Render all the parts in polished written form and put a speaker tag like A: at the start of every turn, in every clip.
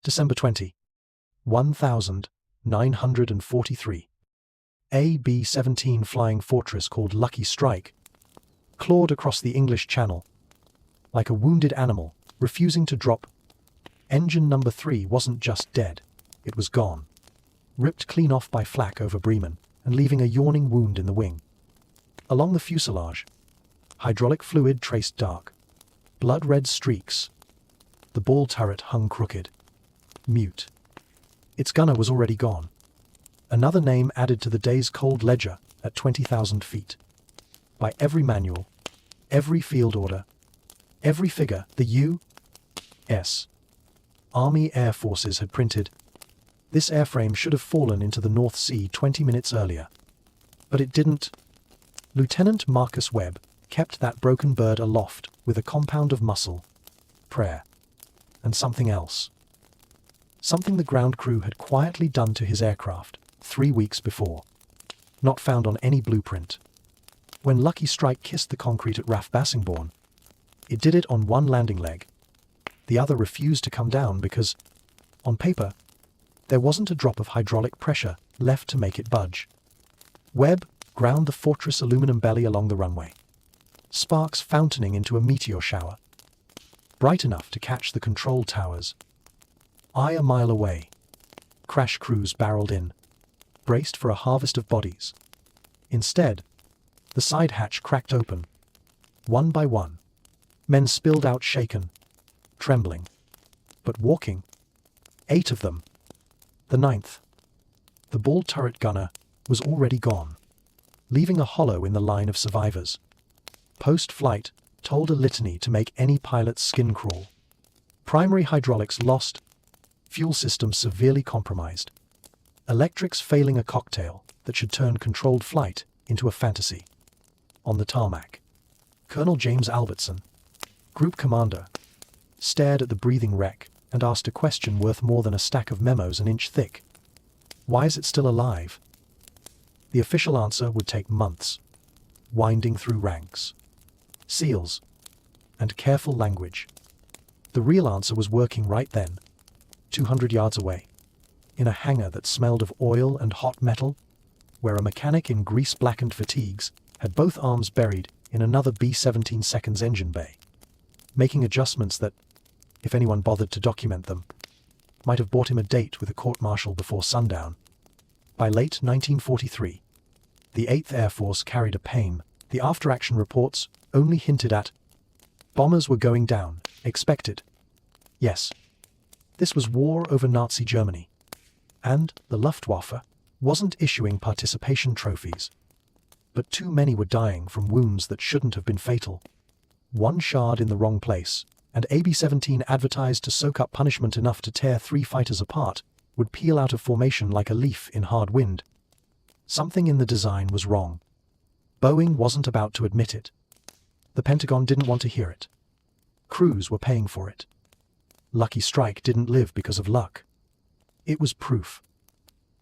A: December 20, 1943. A B-17 flying fortress called Lucky Strike clawed across the English Channel like a wounded animal, refusing to drop. Engine number 3 wasn't just dead, it was gone. Ripped clean off by flak over Bremen and leaving a yawning wound in the wing. Along the fuselage, hydraulic fluid traced dark, blood-red streaks. The ball turret hung crooked, mute. Its gunner was already gone. Another name added to the day's cold ledger at 20,000 feet. By every manual, every field order, every figure the U.S. Army Air Forces had printed, this airframe should have fallen into the North Sea 20 minutes earlier. But it didn't. Lieutenant Marcus Webb kept that broken bird aloft with a compound of muscle, prayer, and something else. Something the ground crew had quietly done to his aircraft 3 weeks before, not found on any blueprint. When Lucky Strike kissed the concrete at RAF Bassingbourn, it did it on one landing leg. The other refused to come down because, on paper, there wasn't a drop of hydraulic pressure left to make it budge. Webb ground the fortress aluminum belly along the runway, sparks fountaining into a meteor shower, bright enough to catch the control towers. A mile away, crash crews barreled in, braced for a harvest of bodies. Instead, the side hatch cracked open. One by one, men spilled out shaken, trembling, but walking. 8 of them. The 9th, the ball turret gunner, was already gone, leaving a hollow in the line of survivors. Post-flight told a litany to make any pilot's skin crawl. Primary hydraulics lost, fuel system severely compromised, electrics failing, a cocktail that should turn controlled flight into a fantasy. On the tarmac, Colonel James Albertson, group commander, stared at the breathing wreck and asked a question worth more than a stack of memos an inch thick. Why is it still alive? The official answer would take months, winding through ranks, seals, and careful language. The real answer was working right then, 200 yards away, in a hangar that smelled of oil and hot metal, where a mechanic in grease-blackened fatigues had both arms buried in another B-17 seconds engine bay, making adjustments that, if anyone bothered to document them, might have bought him a date with a court-martial before sundown. By late 1943, the 8th Air Force carried a PAIM. The after-action reports only hinted at bombers were going down, expected. Yes, this was war over Nazi Germany, and the Luftwaffe wasn't issuing participation trophies. But too many were dying from wounds that shouldn't have been fatal. One shard in the wrong place, and AB-17 advertised to soak up punishment enough to tear 3 fighters apart, would peel out of formation like a leaf in hard wind. Something in the design was wrong. Boeing wasn't about to admit it. The Pentagon didn't want to hear it. Crews were paying for it. Lucky Strike didn't live because of luck. It was proof.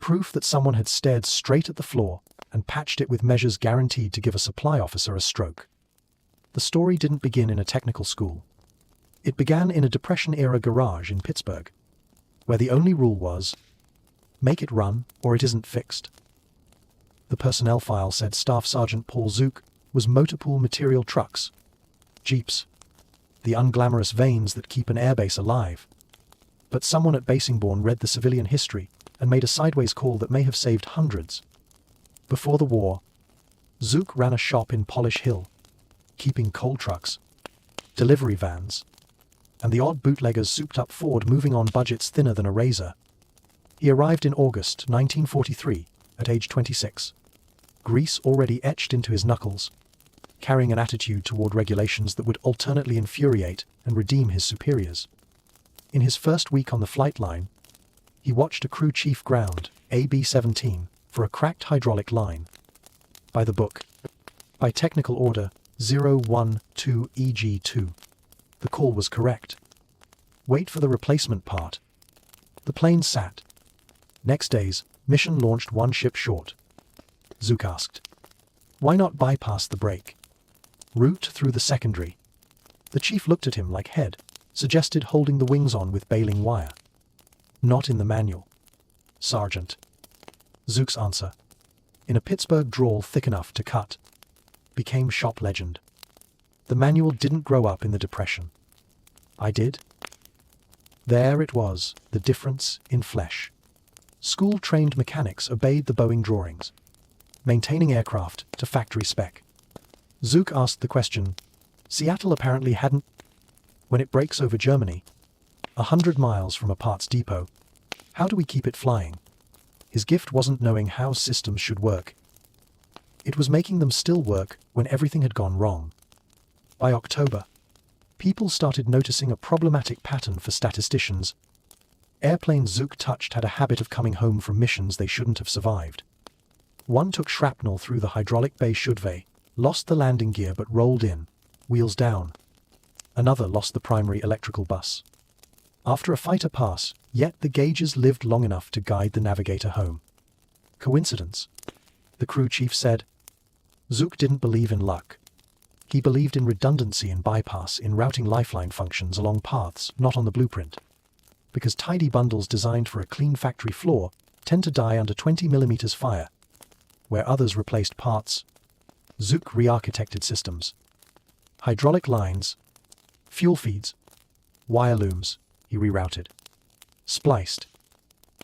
A: Proof that someone had stared straight at the floor and patched it with measures guaranteed to give a supply officer a stroke. The story didn't begin in a technical school. It began in a Depression-era garage in Pittsburgh, where the only rule was, make it run or it isn't fixed. The personnel file said Staff Sergeant Paul Zuk was motorpool material trucks, jeeps, the unglamorous veins that keep an airbase alive. But someone at Bassingbourn read the civilian history and made a sideways call that may have saved hundreds. Before the war, Zuk ran a shop in Polish Hill, keeping coal trucks, delivery vans, and the odd bootlegger's souped-up Ford moving on budgets thinner than a razor. He arrived in August 1943 at age 26, grease already etched into his knuckles, carrying an attitude toward regulations that would alternately infuriate and redeem his superiors. In his first week on the flight line, he watched a crew chief ground AB-17 for a cracked hydraulic line. By the book, by technical order 012 EG2. The call was correct. Wait for the replacement part. The plane sat. Next day's mission launched 1 ship short. Zuk asked, why not bypass the brake? Route through the secondary. The chief looked at him like head, suggested holding the wings on with baling wire. Not in the manual, Sergeant. Zuk's answer, in a Pittsburgh drawl thick enough to cut, became shop legend. The manual didn't grow up in the Depression. I did. There it was, the difference in flesh. School-trained mechanics obeyed the Boeing drawings, maintaining aircraft to factory spec. Zuk asked the question, Seattle apparently hadn't, when it breaks over Germany, 100 miles from a parts depot, how do we keep it flying? His gift wasn't knowing how systems should work. It was making them still work when everything had gone wrong. By October, people started noticing a problematic pattern for statisticians. Airplanes Zuk touched had a habit of coming home from missions they shouldn't have survived. One took shrapnel through the hydraulic bay chauvet, lost the landing gear but rolled in, wheels down. Another lost the primary electrical bus. After a fighter pass, yet the gauges lived long enough to guide the navigator home. Coincidence? The crew chief said. Zuk didn't believe in luck. He believed in redundancy and bypass in routing lifeline functions along paths not on the blueprint. Because tidy bundles designed for a clean factory floor tend to die under 20 mm fire, where others replaced parts, Zuk re-architected systems. Hydraulic lines, fuel feeds, wire looms, he rerouted. Spliced.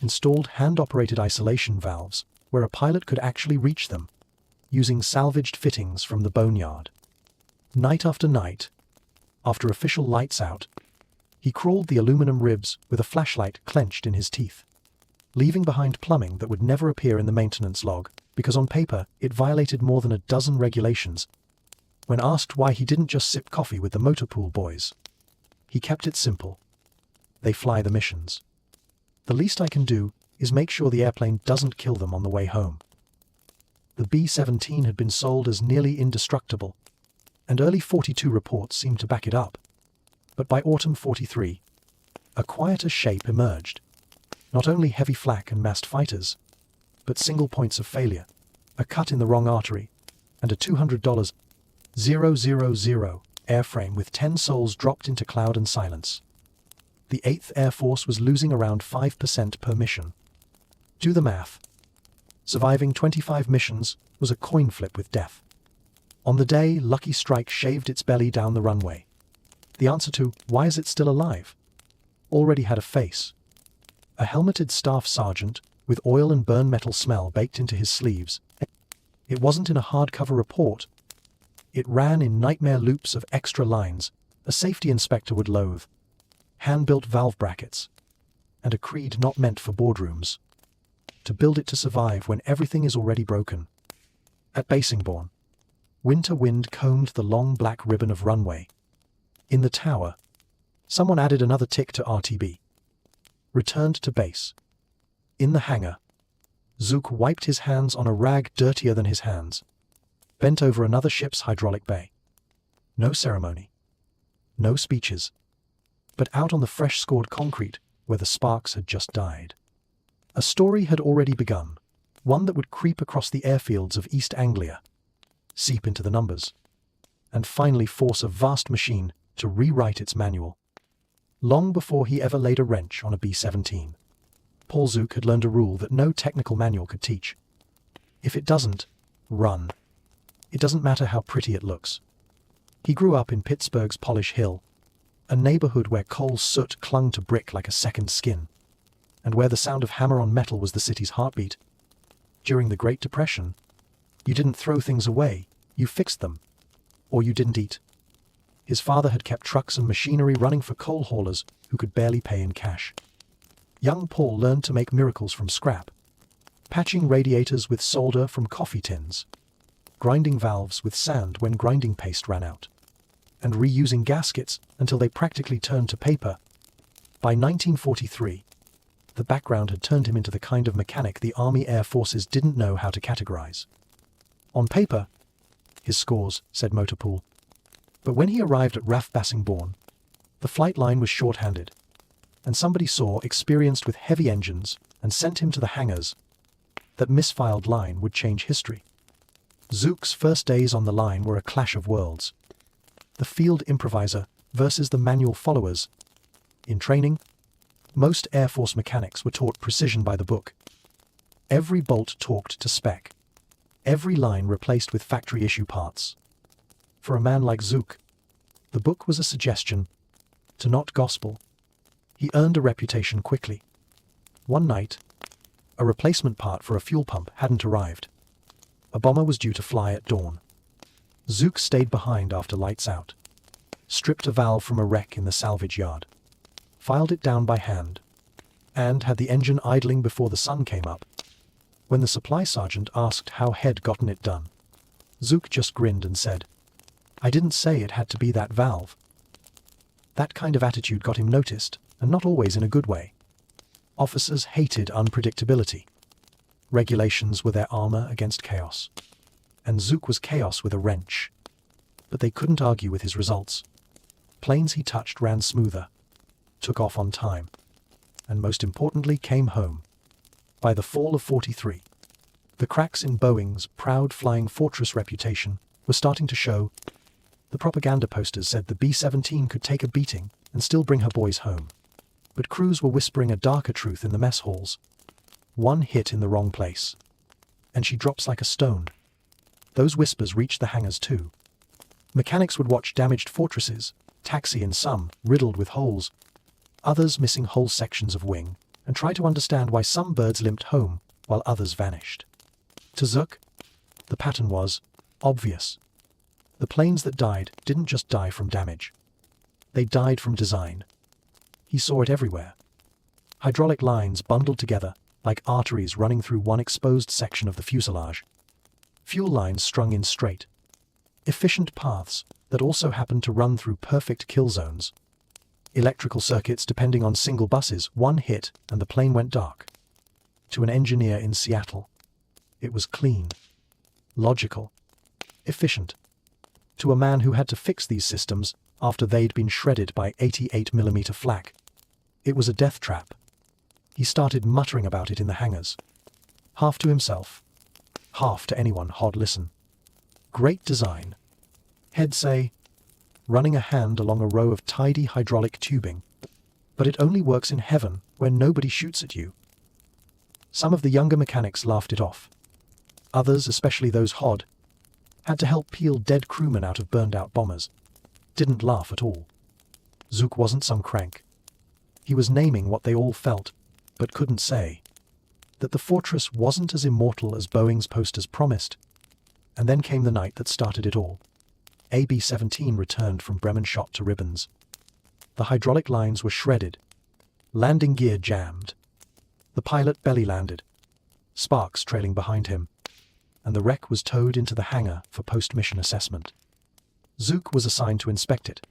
A: Installed hand-operated isolation valves where a pilot could actually reach them, using salvaged fittings from the boneyard. Night after night, after official lights out, he crawled the aluminum ribs with a flashlight clenched in his teeth, leaving behind plumbing that would never appear in the maintenance log because on paper it violated more than a dozen regulations. When asked why he didn't just sip coffee with the motor pool boys, he kept it simple. They fly the missions. The least I can do is make sure the airplane doesn't kill them on the way home. The B-17 had been sold as nearly indestructible, and early 42 reports seemed to back it up. But by autumn 43, a quieter shape emerged. Not only heavy flak and massed fighters, but single points of failure, a cut in the wrong artery, and a $200,000 airframe with 10 souls dropped into cloud and silence. The 8th Air Force was losing around 5% per mission. Do the math. Surviving 25 missions was a coin flip with death. On the day, Lucky Strike shaved its belly down the runway. The answer to, why is it still alive? Already had a face. A helmeted staff sergeant with oil and burn metal smell baked into his sleeves. It wasn't in a hardcover report. It ran in nightmare loops of extra lines a safety inspector would loathe. Hand-built valve brackets, and a creed not meant for boardrooms. To build it to survive when everything is already broken. At Basingbourne, winter wind combed the long black ribbon of runway. In the tower, someone added another tick to RTB. Returned to base. In the hangar, Zuk wiped his hands on a rag dirtier than his hands. Bent over another ship's hydraulic bay. No ceremony. No speeches. But out on the fresh-scored concrete, where the sparks had just died. A story had already begun, one that would creep across the airfields of East Anglia, seep into the numbers, and finally force a vast machine to rewrite its manual. Long before he ever laid a wrench on a B-17, Paul Zuk had learned a rule that no technical manual could teach. If it doesn't run, it doesn't matter how pretty it looks. He grew up in Pittsburgh's Polish Hill, a neighborhood where coal soot clung to brick like a second skin, and where the sound of hammer on metal was the city's heartbeat. During the Great Depression, you didn't throw things away, you fixed them, or you didn't eat. His father had kept trucks and machinery running for coal haulers who could barely pay in cash. Young Paul learned to make miracles from scrap, patching radiators with solder from coffee tins, grinding valves with sand when grinding paste ran out, and reusing gaskets until they practically turned to paper. By 1943, the background had turned him into the kind of mechanic the Army Air Forces didn't know how to categorize. On paper, his scores, said Motorpool. But when he arrived at RAF Basingbourne, the flight line was short-handed, and somebody saw experienced with heavy engines and sent him to the hangars. That misfiled line would change history. Zuk's first days on the line were a clash of worlds. The field improviser versus the manual followers. In training, Most Air Force mechanics were taught precision by the book. Every bolt torqued to spec. Every line replaced with factory-issue parts. For a man like Zuk, the book was a suggestion, to not gospel. He earned a reputation quickly. One night, a replacement part for a fuel pump hadn't arrived. A bomber was due to fly at dawn. Zuk stayed behind after lights out, stripped a valve from a wreck in the salvage yard, filed it down by hand, and had the engine idling before the sun came up. When the supply sergeant asked how he'd gotten it done, Zuk just grinned and said, "I didn't say it had to be that valve." That kind of attitude got him noticed, and not always in a good way. Officers hated unpredictability. Regulations were their armor against chaos. And Zuk was chaos with a wrench. But they couldn't argue with his results. Planes he touched ran smoother, took off on time, and most importantly came home. By the fall of 43, the cracks in Boeing's proud flying fortress reputation were starting to show. The propaganda posters said the B-17 could take a beating and still bring her boys home. But crews were whispering a darker truth in the mess halls. One hit in the wrong place, and she drops like a stone. Those whispers reached the hangars too. Mechanics would watch damaged fortresses, taxi in some, riddled with holes, others missing whole sections of wing, and try to understand why some birds limped home while others vanished. To Zuk, the pattern was obvious. The planes that died didn't just die from damage. They died from design. He saw it everywhere. Hydraulic lines bundled together like arteries running through one exposed section of the fuselage. Fuel lines strung in straight, efficient paths that also happened to run through perfect kill zones. Electrical circuits depending on single buses, one hit and the plane went dark. To an engineer in Seattle, it was clean, logical, efficient. To a man who had to fix these systems after they'd been shredded by 88mm flak, it was a death trap. He started muttering about it in the hangars, half to himself, half to anyone who'd listen. Great design, he'd say, running a hand along a row of tidy hydraulic tubing, but it only works in heaven when nobody shoots at you. Some of the younger mechanics laughed it off. Others, especially those Hod, had to help peel dead crewmen out of burned-out bombers. Didn't laugh at all. Zuk wasn't some crank. He was naming what they all felt, but couldn't say. That the fortress wasn't as immortal as Boeing's posters promised. And then came the night that started it all. AB-17 returned from Bremen shot to ribbons. The hydraulic lines were shredded. Landing gear jammed. The pilot belly landed, sparks trailing behind him, and the wreck was towed into the hangar for post-mission assessment. Zuk was assigned to inspect it.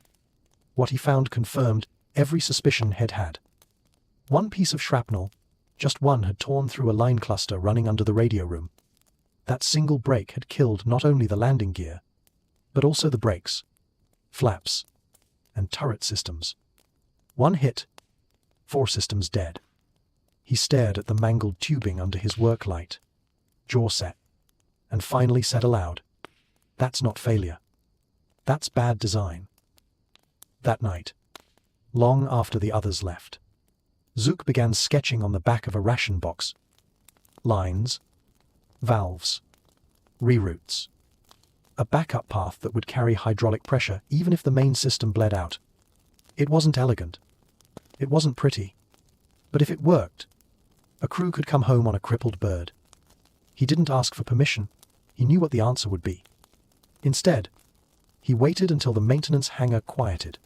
A: What he found confirmed every suspicion he'd had. One piece of shrapnel, just one, had torn through a line cluster running under the radio room. That single break had killed not only the landing gear, but also the brakes, flaps, and turret systems. One hit, 4 systems dead. He stared at the mangled tubing under his work light, jaw set, and finally said aloud, "That's not failure. That's bad design." That night, long after the others left, Zuk began sketching on the back of a ration box. Lines, valves, reroutes. A backup path that would carry hydraulic pressure even if the main system bled out. It wasn't elegant. It wasn't pretty. But if it worked, a crew could come home on a crippled bird. He didn't ask for permission. He knew what the answer would be. Instead, he waited until the maintenance hangar quieted,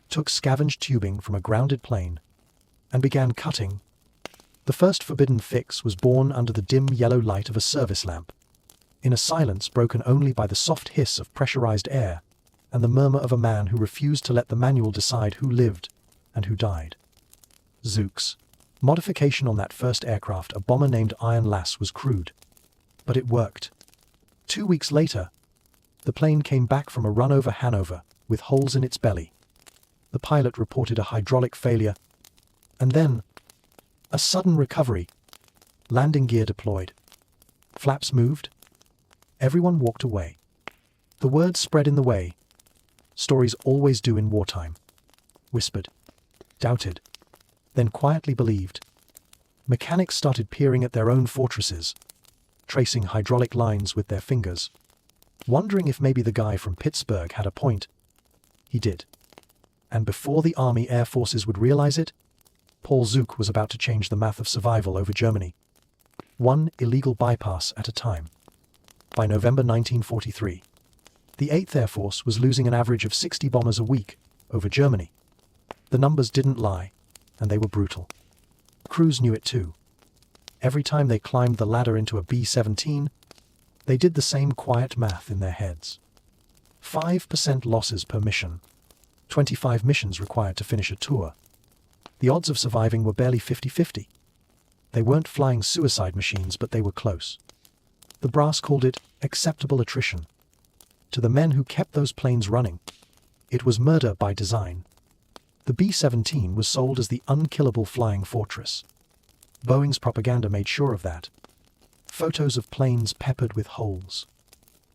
A: took scavenged tubing from a grounded plane, and began cutting. The first forbidden fix was born under the dim yellow light of a service lamp, in a silence broken only by the soft hiss of pressurized air and the murmur of a man who refused to let the manual decide who lived and who died. Zuk's modification on that first aircraft, a bomber named Iron Lass, was crude, but it worked. 2 weeks later, the plane came back from a run over Hanover with holes in its belly. The pilot reported a hydraulic failure, and then a sudden recovery. Landing gear deployed. Flaps moved. Everyone walked away. The word spread in the way. Stories always do in wartime. Whispered. Doubted. then quietly believed. Mechanics started peering at their own fortresses, tracing hydraulic lines with their fingers, wondering if maybe the guy from Pittsburgh had a point. He did. And before the Army Air Forces would realize it, Paul Zuk was about to change the math of survival over Germany, one illegal bypass at a time. By November 1943, the 8th Air Force was losing an average of 60 bombers a week over Germany. The numbers didn't lie, and they were brutal. Crews knew it too. Every time they climbed the ladder into a B-17, they did the same quiet math in their heads. 5% losses per mission. 25 missions required to finish a tour. The odds of surviving were barely 50-50. They weren't flying suicide machines, but they were close. The brass called it acceptable attrition. To the men who kept those planes running, it was murder by design. The B-17 was sold as the unkillable flying fortress. Boeing's propaganda made sure of that. Photos of planes peppered with holes.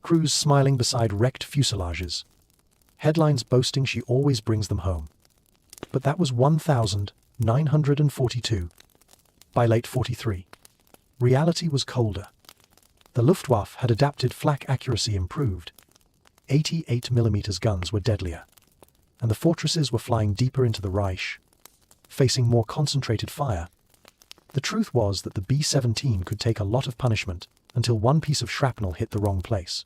A: Crews smiling beside wrecked fuselages. Headlines boasting she always brings them home. But that was 1,942. By late 43, reality was colder. The Luftwaffe had adapted, flak accuracy improved. 88mm guns were deadlier, and the fortresses were flying deeper into the Reich, facing more concentrated fire. The truth was that the B-17 could take a lot of punishment until one piece of shrapnel hit the wrong place.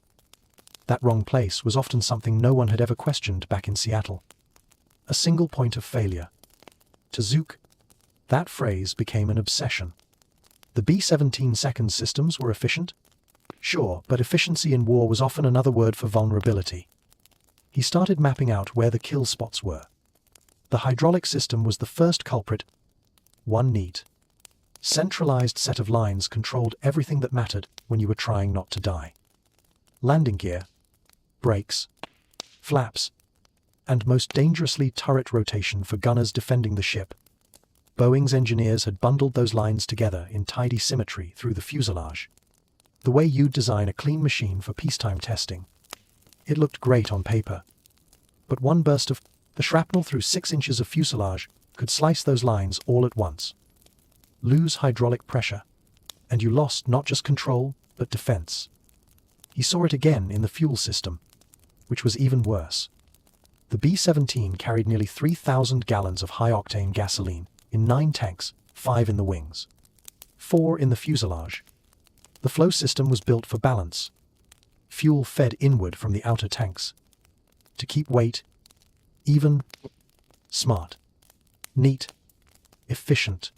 A: That wrong place was often something no one had ever questioned back in Seattle. A single point of failure. To Zuk, that phrase became an obsession. The B-17 second systems were efficient? Sure, but efficiency in war was often another word for vulnerability. He started mapping out where the kill spots were. The hydraulic system was the first culprit. One neat, centralized set of lines controlled everything that mattered when you were trying not to die. Landing gear, brakes, flaps, and most dangerously turret rotation for gunners defending the ship. Boeing's engineers had bundled those lines together in tidy symmetry through the fuselage. The way you'd design a clean machine for peacetime testing. It looked great on paper. But one burst of the shrapnel through 6 inches of fuselage could slice those lines all at once. Lose hydraulic pressure, and you lost not just control, but defense. He saw it again in the fuel system, which was even worse. The B-17 carried nearly 3,000 gallons of high-octane gasoline in 9 tanks, 5 in the wings, 4 in the fuselage. The flow system was built for balance. Fuel fed inward from the outer tanks. To keep weight even, smart, neat, efficient,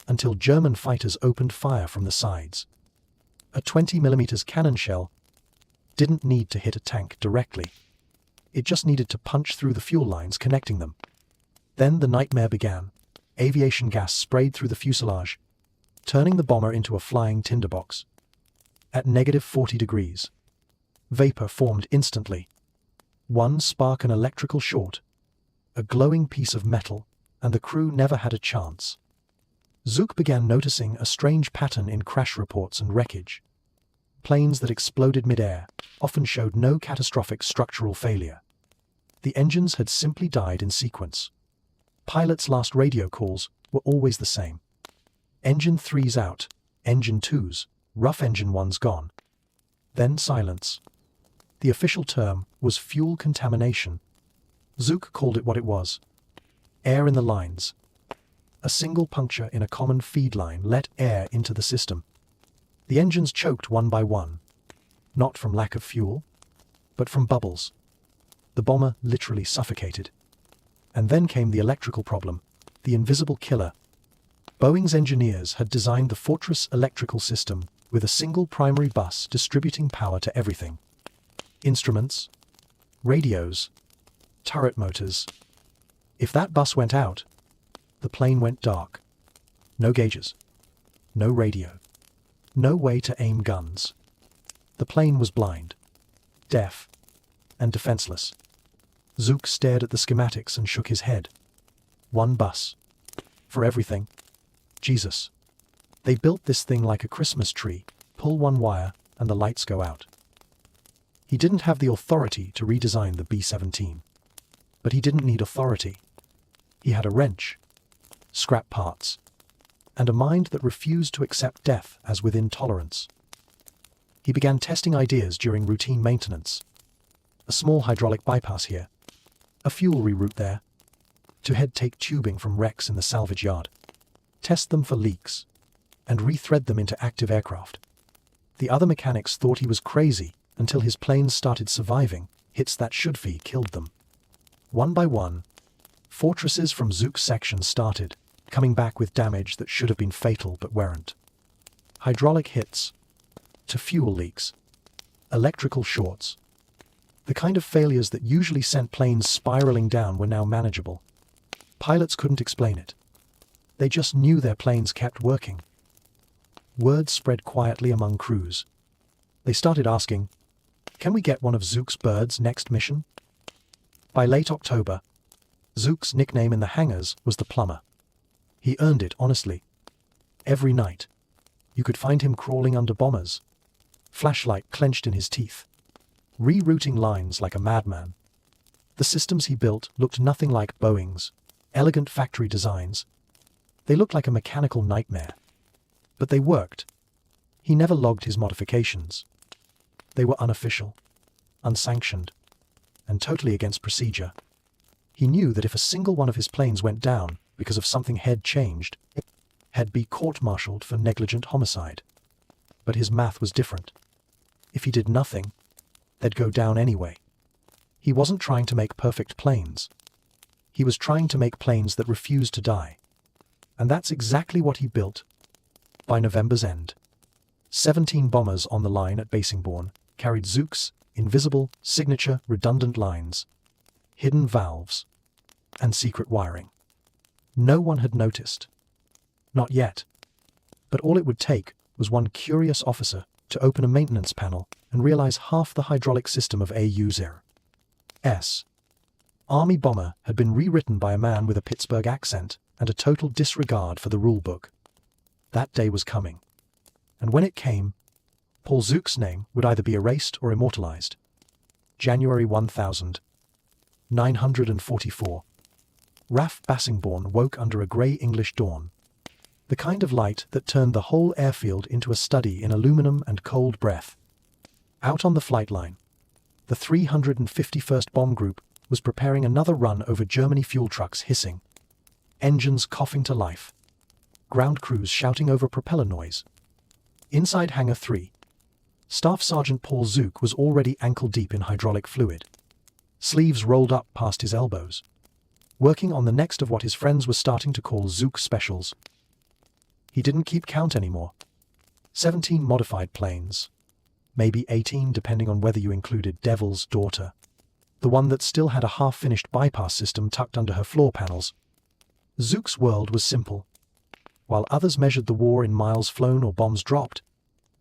A: until German fighters opened fire from the sides. A 20mm cannon shell didn't need to hit a tank directly. It just needed to punch through the fuel lines connecting them. Then the nightmare began. Aviation gas sprayed through the fuselage, turning the bomber into a flying tinderbox. At -40 degrees, vapor formed instantly. One spark, an electrical short, a glowing piece of metal, and the crew never had a chance. Zuk began noticing a strange pattern in crash reports and wreckage. Planes that exploded mid-air often showed no catastrophic structural failure. The engines had simply died in sequence. Pilots' last radio calls were always the same. Engine 3's out, engine 2's, rough engine 1's gone. Then silence. The official term was fuel contamination. Zuk called it what it was. Air in the lines. A single puncture in a common feed line let air into the system. The engines choked one by one. Not from lack of fuel, but from bubbles. The bomber literally suffocated. And then came the electrical problem, the invisible killer. Boeing's engineers had designed the Fortress electrical system with a single primary bus distributing power to everything. Instruments, radios, turret motors. If that bus went out, the plane went dark. No gauges, no radio, no way to aim guns. The plane was blind, deaf, and defenseless. Zuk stared at the schematics and shook his head. One bus. For everything. Jesus. They built this thing like a Christmas tree, pull one wire, and the lights go out. He didn't have the authority to redesign the B-17. But he didn't need authority. He had a wrench. scrap parts, and a mind that refused to accept death as within tolerance. He began testing ideas during routine maintenance. A small hydraulic bypass here, a fuel reroute there, to head take tubing from wrecks in the salvage yard, test them for leaks, and rethread them into active aircraft. The other mechanics thought he was crazy until his planes started surviving hits that should-be killed them. One by one, fortresses from Zuk's section started, coming back with damage that should have been fatal but weren't. Hydraulic hits, to fuel leaks, electrical shorts. The kind of failures that usually sent planes spiraling down were now manageable. Pilots couldn't explain it. They just knew their planes kept working. Word spread quietly among crews. They started asking, "Can we get one of Zuk's birds next mission?" By late October, Zuk's nickname in the hangars was the plumber. He earned it honestly. Every night, you could find him crawling under bombers, flashlight clenched in his teeth, rerouting lines like a madman. The systems he built looked nothing like Boeing's elegant factory designs. They looked like a mechanical nightmare. But they worked. He never logged his modifications. They were unofficial, unsanctioned, and totally against procedure. He knew that if a single one of his planes went down because of something had changed, he'd be court-martialed for negligent homicide. But his math was different. If he did nothing, they'd go down anyway. He wasn't trying to make perfect planes. He was trying to make planes that refused to die. And that's exactly what he built. By November's end, 17 bombers on the line at Basingbourne carried Zuk's invisible, signature, redundant lines, hidden valves, and secret wiring. No one had noticed. Not yet. But all it would take was one curious officer to open a maintenance panel and realize half the hydraulic system of AU's Army bomber had been rewritten by a man with a Pittsburgh accent and a total disregard for the rulebook. That day was coming. And when it came, Paul Zuk's name would either be erased or immortalized. January 1944. RAF Basingbourne woke under a grey English dawn. The kind of light that turned the whole airfield into a study in aluminum and cold breath. Out on the flight line, the 351st Bomb Group was preparing another run over Germany, fuel trucks hissing, engines coughing to life, ground crews shouting over propeller noise. Inside Hangar 3, Staff Sergeant Paul Zuk was already ankle-deep in hydraulic fluid, sleeves rolled up past his elbows, working on the next of what his friends were starting to call Zuk specials. He didn't keep count anymore. 17 modified planes, maybe 18 depending on whether you included Devil's Daughter, the one that still had a half-finished bypass system tucked under her floor panels. Zuk's world was simple. While others measured the war in miles flown or bombs dropped,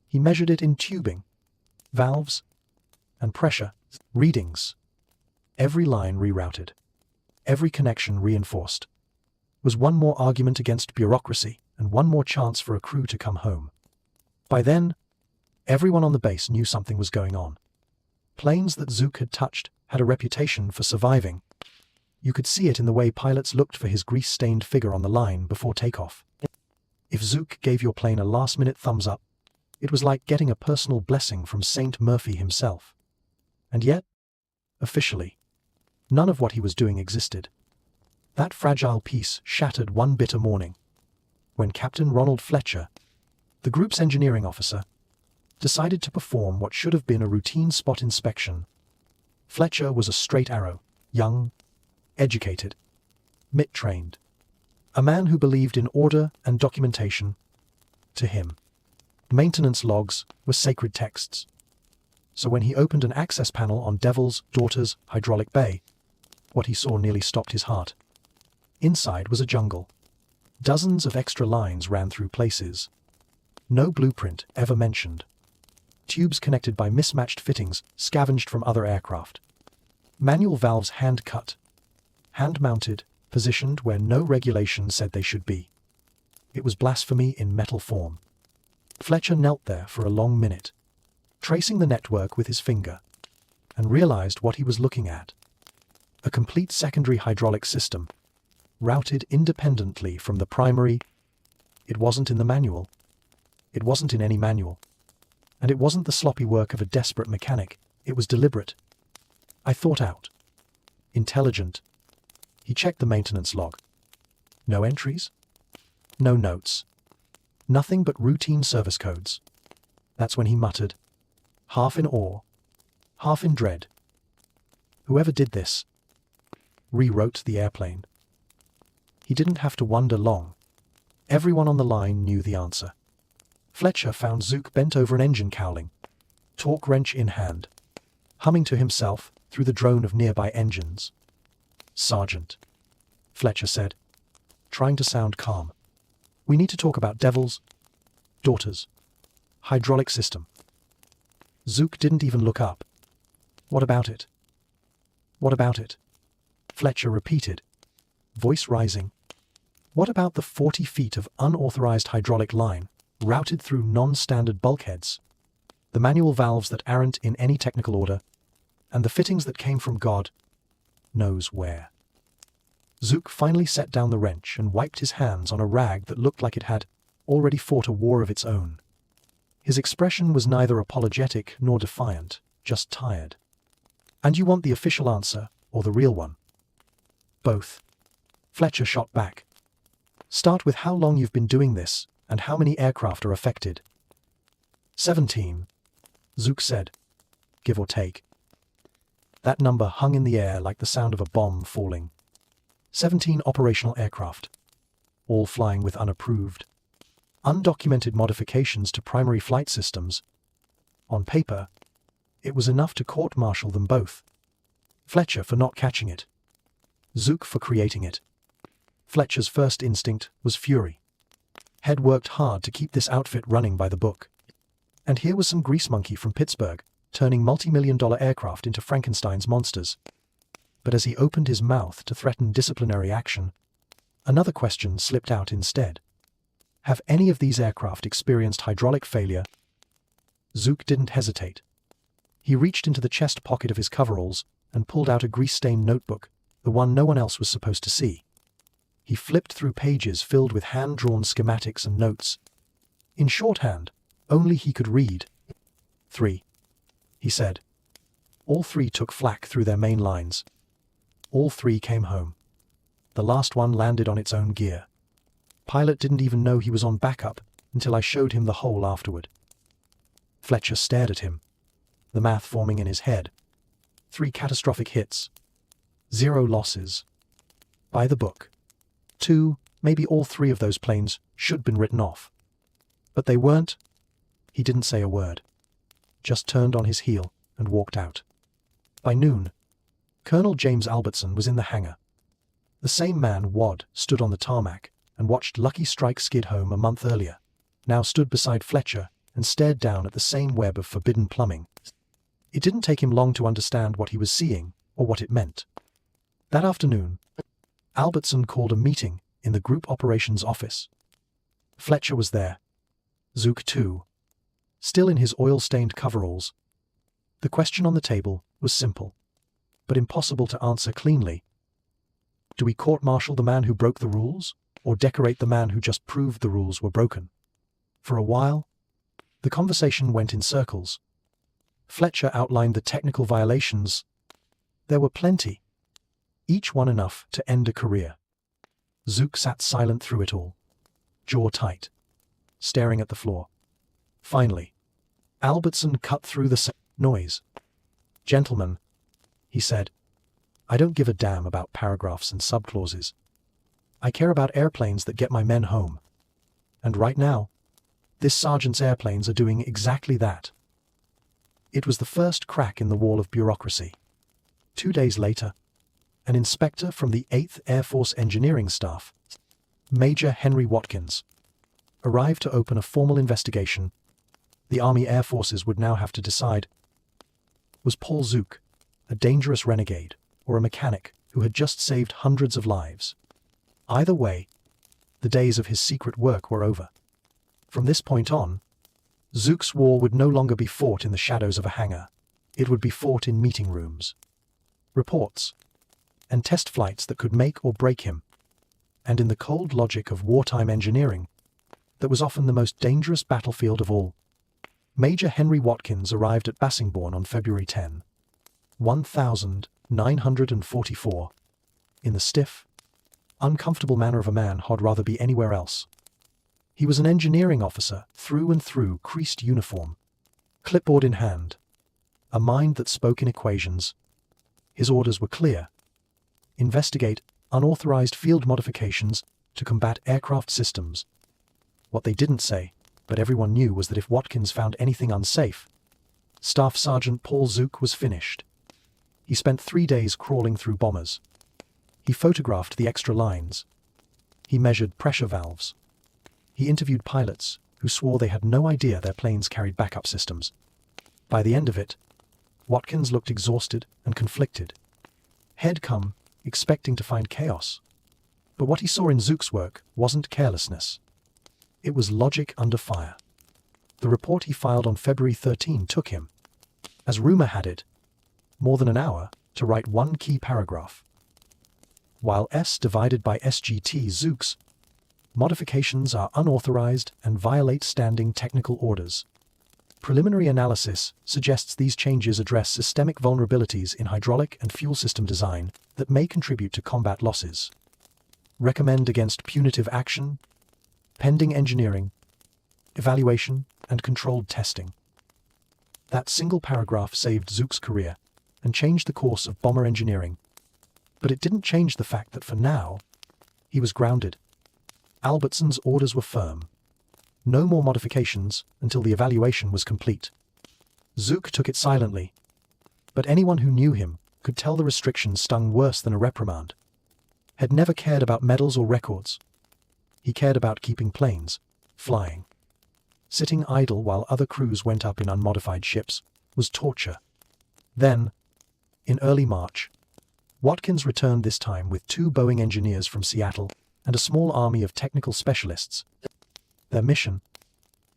A: he measured it in tubing, valves, and pressure readings. Every line rerouted, every connection reinforced, was one more argument against bureaucracy and one more chance for a crew to come home. By then, everyone on the base knew something was going on. Planes that Zuk had touched had a reputation for surviving. You could see it in the way pilots looked for his grease-stained figure on the line before takeoff. If Zuk gave your plane a last-minute thumbs up, it was like getting a personal blessing from Saint Murphy himself. And yet, officially, none of what he was doing existed. That fragile piece shattered one bitter morning, when Captain Ronald Fletcher, the group's engineering officer, decided to perform what should have been a routine spot inspection. Fletcher was a straight arrow, young, educated, MIT-trained, a man who believed in order and documentation. To him, maintenance logs were sacred texts. So when he opened an access panel on Devil's Daughter's hydraulic bay, what he saw nearly stopped his heart. Inside was a jungle. Dozens of extra lines ran through places. No blueprint ever mentioned. Tubes connected by mismatched fittings scavenged from other aircraft. Manual valves hand-cut, hand-mounted, positioned where no regulation said they should be. It was blasphemy in metal form. Fletcher knelt there for a long minute, tracing the network with his finger, and realized what he was looking at. A complete secondary hydraulic system, routed independently from the primary. It wasn't in the manual. It wasn't in any manual. And it wasn't the sloppy work of a desperate mechanic. It was deliberate. I thought out. Intelligent. He checked the maintenance log. No entries? No notes. Nothing but routine service codes. That's when he muttered, half in awe, half in dread. Whoever did this rewrote the airplane. He didn't have to wonder long. Everyone on the line knew the answer. Fletcher found Zuk bent over an engine cowling, torque wrench in hand, humming to himself through the drone of nearby engines. "Sergeant," Fletcher said, trying to sound calm. "We need to talk about Devil's Daughter's hydraulic system." Zuk didn't even look up. "What about it? What about it?" Fletcher repeated, voice rising. "What about the 40 feet of unauthorized hydraulic line routed through non-standard bulkheads, the manual valves that aren't in any technical order, and the fittings that came from God knows where?" Zuk finally set down the wrench and wiped his hands on a rag that looked like it had already fought a war of its own. His expression was neither apologetic nor defiant, just tired. "And you want the official answer, or the real one?" "Both," Fletcher shot back. "Start with how long you've been doing this, and how many aircraft are affected." 17, Zuk said, give or take. That number hung in the air like the sound of a bomb falling. 17 operational aircraft, all flying with unapproved, undocumented modifications to primary flight systems. On paper, it was enough to court-martial them both. Fletcher for not catching it. Zuk for creating it. Fletcher's first instinct was fury. Head worked hard to keep this outfit running by the book. And here was some grease monkey from Pittsburgh, turning multi-million-dollar aircraft into Frankenstein's monsters. But as he opened his mouth to threaten disciplinary action, another question slipped out instead. Have any of these aircraft experienced hydraulic failure? Zuk didn't hesitate. He reached into the chest pocket of his coveralls and pulled out a grease-stained notebook, the one no one else was supposed to see. He flipped through pages filled with hand-drawn schematics and notes. In shorthand, only he could read. 3, he said. All 3 took flak through their main lines. All 3 came home. The last one landed on its own gear. Pilot didn't even know he was on backup until I showed him the hole afterward. Fletcher stared at him, the math forming in his head. 3 catastrophic hits. 0 losses. By the book. 2, maybe all 3 of those planes should have been written off. But they weren't. He didn't say a word. Just turned on his heel and walked out. By noon, Colonel James Albertson was in the hangar. The same man Wad stood on the tarmac and watched Lucky Strike skid home a month earlier, now stood beside Fletcher and stared down at the same web of forbidden plumbing. It didn't take him long to understand what he was seeing or what it meant. That afternoon, Albertson called a meeting in the group operations office. Fletcher was there. Zuk too. Still in his oil-stained coveralls. The question on the table was simple, but impossible to answer cleanly. Do we court-martial the man who broke the rules, or decorate the man who just proved the rules were broken? For a while, the conversation went in circles. Fletcher outlined the technical violations. There were plenty, each one enough to end a career. Zuk sat silent through it all, jaw tight, staring at the floor. Finally, Albertson cut through the noise. "Gentlemen," he said, "I don't give a damn about paragraphs and subclauses. I care about airplanes that get my men home. And right now, this sergeant's airplanes are doing exactly that." It was the first crack in the wall of bureaucracy. 2 days later, an inspector from the 8th Air Force Engineering Staff, Major Henry Watkins, arrived to open a formal investigation. The Army Air Forces would now have to decide. Was Paul Zuk a dangerous renegade or a mechanic who had just saved hundreds of lives? Either way, the days of his secret work were over. From this point on, Zuk's war would no longer be fought in the shadows of a hangar. It would be fought in meeting rooms. Reports and test flights that could make or break him. and in the cold logic of wartime engineering, that was often the most dangerous battlefield of all. Major Henry Watkins arrived at Bassingbourn on February 10, 1944, in the stiff, uncomfortable manner of a man who'd rather be anywhere else. He was an engineering officer, through and through, creased uniform, clipboard in hand, a mind that spoke in equations. His orders were clear: investigate unauthorized field modifications to combat aircraft systems. What they didn't say, but everyone knew, was that if Watkins found anything unsafe, Staff Sergeant Paul Zuk was finished. He spent 3 days crawling through bombers. He photographed the extra lines. He measured pressure valves. He interviewed pilots who swore they had no idea their planes carried backup systems. By the end of it, Watkins looked exhausted and conflicted. He'd come expecting to find chaos. But what he saw in Zuk's work wasn't carelessness. It was logic under fire. The report he filed on February 13 took him, as rumor had it, more than an hour to write one key paragraph. While S divided by SGT Zuk's modifications are unauthorized and violate standing technical orders. Preliminary analysis suggests these changes address systemic vulnerabilities in hydraulic and fuel system design that may contribute to combat losses. Recommend against punitive action, pending engineering, evaluation, and controlled testing. That single paragraph saved Zuk's career and changed the course of bomber engineering. But it didn't change the fact that for now, he was grounded. Albertson's orders were firm. No more modifications until the evaluation was complete. Zuk took it silently, but anyone who knew him could tell the restrictions stung worse than a reprimand. Had never cared about medals or records. He cared about keeping planes flying. Sitting idle while other crews went up in unmodified ships was torture. Then, in early March, Watkins returned, this time with 2 Boeing engineers from Seattle and a small army of technical specialists. Their mission: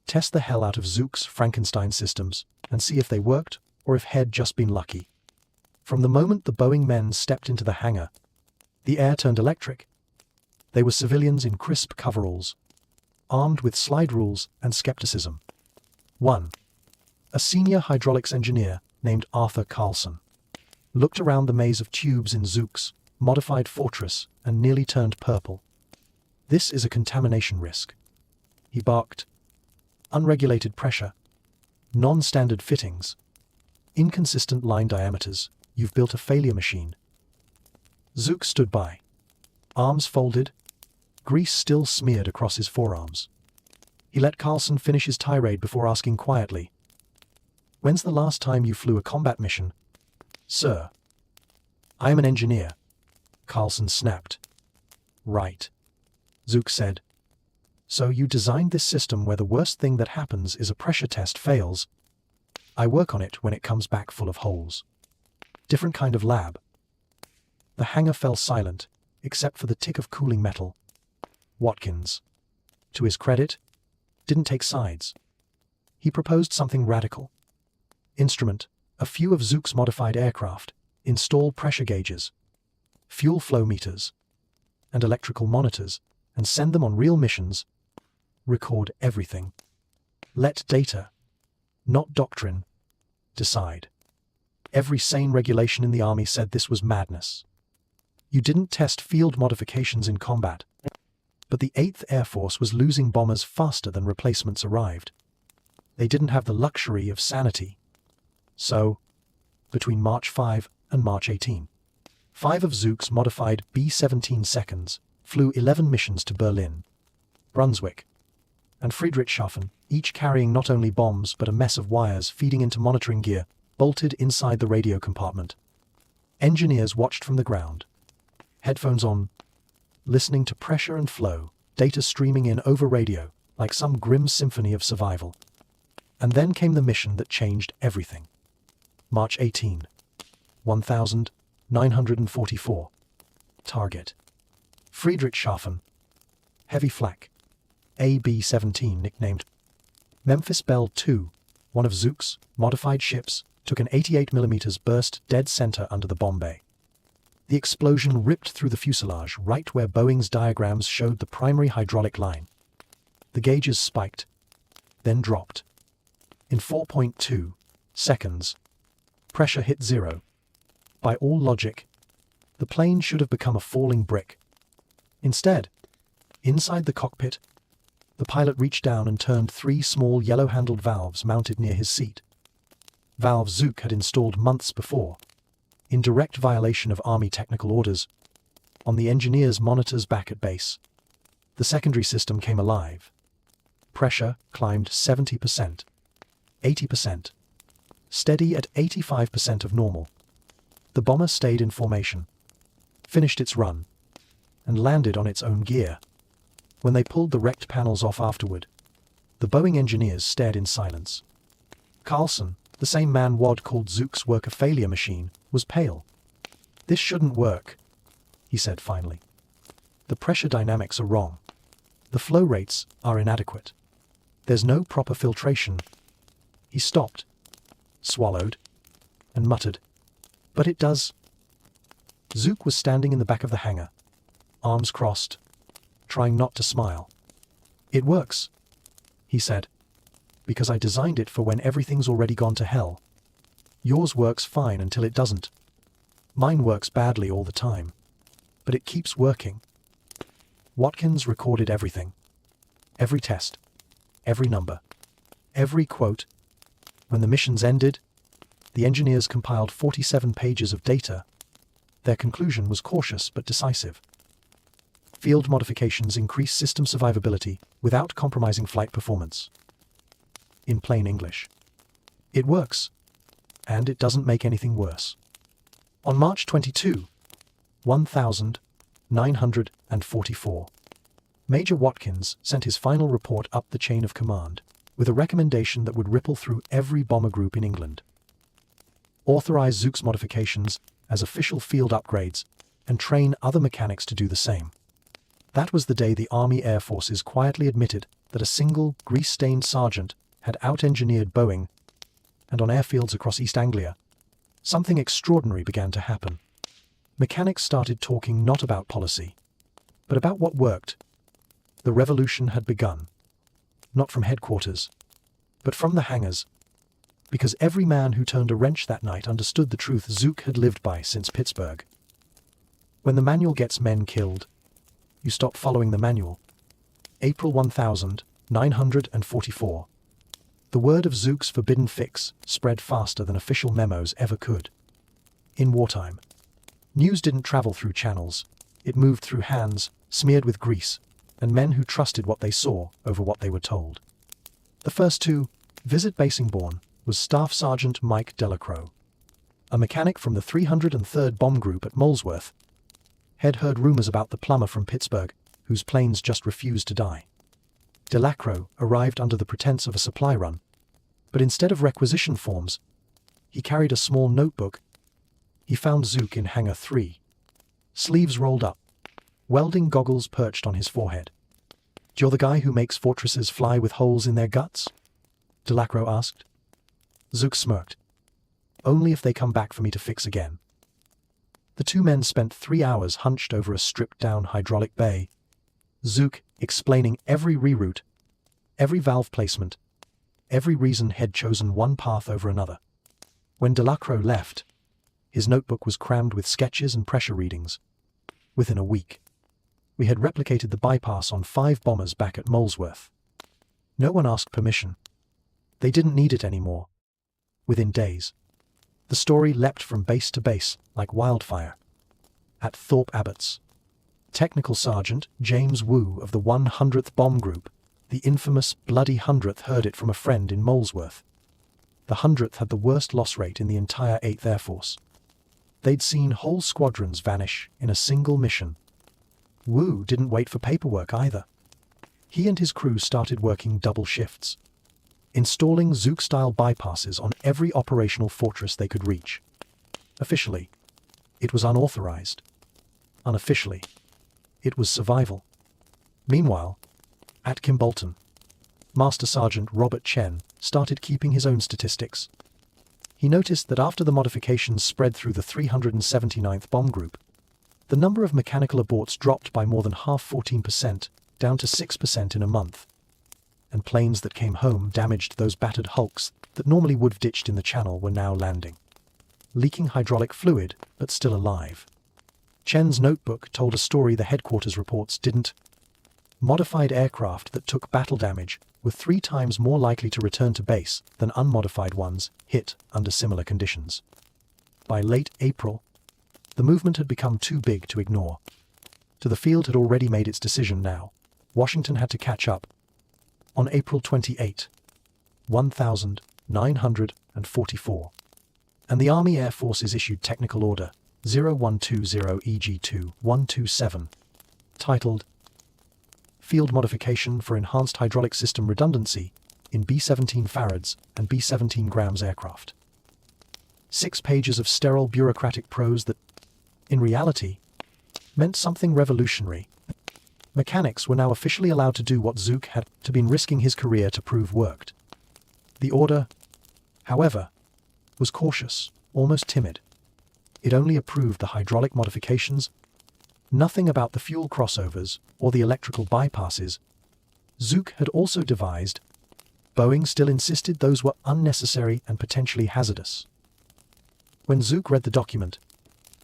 A: test the hell out of Zuk's Frankenstein systems and see if they worked or if he'd just been lucky. From the moment the Boeing men stepped into the hangar, the air turned electric. They were civilians in crisp coveralls, armed with slide rules and skepticism. 1. A senior hydraulics engineer named Arthur Carlson looked around the maze of tubes in Zuk's modified fortress and nearly turned purple. "This is a contamination risk," he barked. "Unregulated pressure, non-standard fittings, inconsistent line diameters. You've built a failure machine." Zuk stood by, arms folded, grease still smeared across his forearms. He let Carlson finish his tirade before asking quietly, "When's the last time you flew a combat mission, sir?" "I am an engineer," Carlson snapped. "Right," Zuk said. "So you designed this system where the worst thing that happens is a pressure test fails. I work on it when it comes back full of holes. Different kind of lab." The hangar fell silent, except for the tick of cooling metal. Watkins, to his credit, didn't take sides. He proposed something radical. Instrument a few of Zuk's modified aircraft, install pressure gauges, fuel flow meters, and electrical monitors, and send them on real missions. Record everything. Let data, not doctrine, decide. Every sane regulation in the Army said this was madness. You didn't test field modifications in combat. But the 8th Air Force was losing bombers faster than replacements arrived. They didn't have the luxury of sanity. So, between March 5 and March 18, 5 of Zuk's modified B-17 seconds flew 11 missions to Berlin, Brunswick, and Friedrichshafen, each carrying not only bombs but a mess of wires feeding into monitoring gear bolted inside the radio compartment. Engineers watched from the ground, headphones on, listening to pressure and flow, data streaming in over radio like some grim symphony of survival. And then came the mission that changed everything. March 18, 1944. Target: Friedrichshafen. Heavy flak. AB-17 nicknamed Memphis Belle II, one of Zuk's modified ships, took an 88mm burst dead center under the bomb bay. The explosion ripped through the fuselage right where Boeing's diagrams showed the primary hydraulic line. The gauges spiked, then dropped. In 4.2 seconds, pressure hit zero. By all logic, the plane should have become a falling brick. Instead, inside the cockpit, the pilot reached down and turned 3 small yellow-handled valves mounted near his seat. Valves Zuk had installed months before, in direct violation of Army technical orders, on the engineers' monitors back at base. The secondary system came alive. Pressure climbed 70%, 80%, steady at 85% of normal. The bomber stayed in formation, finished its run, and landed on its own gear. When they pulled the wrecked panels off afterward, the Boeing engineers stared in silence. Carlson, the same man Wad called Zuk's work a failure machine, was pale. "This shouldn't work," he said finally. "The pressure dynamics are wrong. The flow rates are inadequate. There's no proper filtration." He stopped, swallowed, and muttered, "But it does." Zuk was standing in the back of the hangar, arms crossed, trying not to smile. "It works," he said, "because I designed it for when everything's already gone to hell. Yours works fine until it doesn't. Mine works badly all the time. But it keeps working." Watkins recorded everything. Every test. Every number. Every quote. When the missions ended, the engineers compiled 47 pages of data. Their conclusion was cautious but decisive. Field modifications increase system survivability without compromising flight performance. In plain English, it works, and it doesn't make anything worse. On March 22, 1944, Major Watkins sent his final report up the chain of command, with a recommendation that would ripple through every bomber group in England. Authorize Zuk's modifications as official field upgrades and train other mechanics to do the same. That was the day the Army Air Forces quietly admitted that a single grease-stained sergeant had out-engineered Boeing, and on airfields across East Anglia, something extraordinary began to happen. Mechanics started talking not about policy, but about what worked. The revolution had begun, not from headquarters, but from the hangars, because every man who turned a wrench that night understood the truth Zuk had lived by since Pittsburgh. When the manual gets men killed, you stop following the manual. April 1944. The word of Zuk's forbidden fix spread faster than official memos ever could. In wartime, news didn't travel through channels. It moved through hands, smeared with grease, and men who trusted what they saw over what they were told. The first to visit Basingbourne was Staff Sergeant Mike Delacroix, a mechanic from the 303rd Bomb Group at Molesworth. Had heard rumors about the plumber from Pittsburgh, whose planes just refused to die. Delacroix arrived under the pretense of a supply run, but instead of requisition forms, he carried a small notebook. He found Zuk in Hangar 3, sleeves rolled up, welding goggles perched on his forehead. "You're the guy who makes fortresses fly with holes in their guts?" Delacroix asked. Zuk smirked. "Only if they come back for me to fix again." The two men spent 3 hours hunched over a stripped-down hydraulic bay, Zuk explaining every reroute, every valve placement, every reason had chosen one path over another. When Delacroix left, his notebook was crammed with sketches and pressure readings. Within a week, we had replicated the bypass on 5 bombers back at Molesworth. No one asked permission. They didn't need it anymore. Within days, the story leapt from base to base like wildfire. At Thorpe Abbotts, Technical Sergeant James Wu of the 100th Bomb Group, the infamous Bloody 100th, heard it from a friend in Molesworth. The 100th had the worst loss rate in the entire 8th Air Force. They'd seen whole squadrons vanish in a single mission. Wu didn't wait for paperwork either. He and his crew started working double shifts, installing Zuk-style bypasses on every operational fortress they could reach. Officially, it was unauthorized. Unofficially, it was survival. Meanwhile, at Kimbolton, Master Sergeant Robert Chen started keeping his own statistics. He noticed that after the modifications spread through the 379th Bomb Group, The number of mechanical aborts dropped by more than half, 14%, down to 6% in a month. And planes that came home damaged, those battered hulks that normally would have ditched in the channel were now landing. Leaking hydraulic fluid, but still alive. Chen's notebook told a story the headquarters reports didn't. Modified aircraft that took battle damage were 3 times more likely to return to base than unmodified ones hit under similar conditions. By late April, the movement had become too big to ignore. The field had already made its decision now. Washington had to catch up. On April 28, 1944, and the Army Air Forces issued Technical Order 0120EG2127, titled Field Modification for Enhanced Hydraulic System Redundancy in B-17 Farads and B-17 Grams aircraft. 6 pages of sterile bureaucratic prose that, in reality, meant something revolutionary. Mechanics were now officially allowed to do what Zuk had been risking his career to prove worked. The order, however, was cautious, almost timid. It only approved the hydraulic modifications, nothing about the fuel crossovers or the electrical bypasses. Zuk had also devised. Boeing still insisted those were unnecessary and potentially hazardous. When Zuk read the document,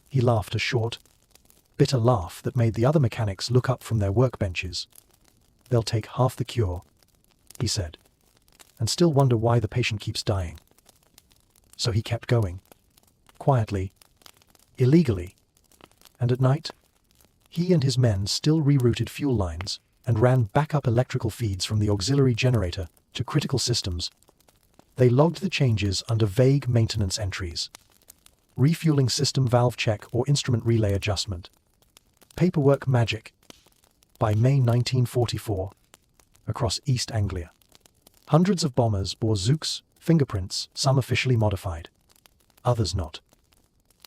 A: he laughed, a short, bitter laugh that made the other mechanics look up from their workbenches. "They'll take half the cure," he said, "and still wonder why the patient keeps dying." So he kept going. Quietly, illegally, and at night, he and his men still rerouted fuel lines and ran backup electrical feeds from the auxiliary generator to critical systems. They logged the changes under vague maintenance entries. Refueling system valve check or instrument relay adjustment. Paperwork magic. By May 1944, across East Anglia, hundreds of bombers bore Zuk's fingerprints, some officially modified, others not.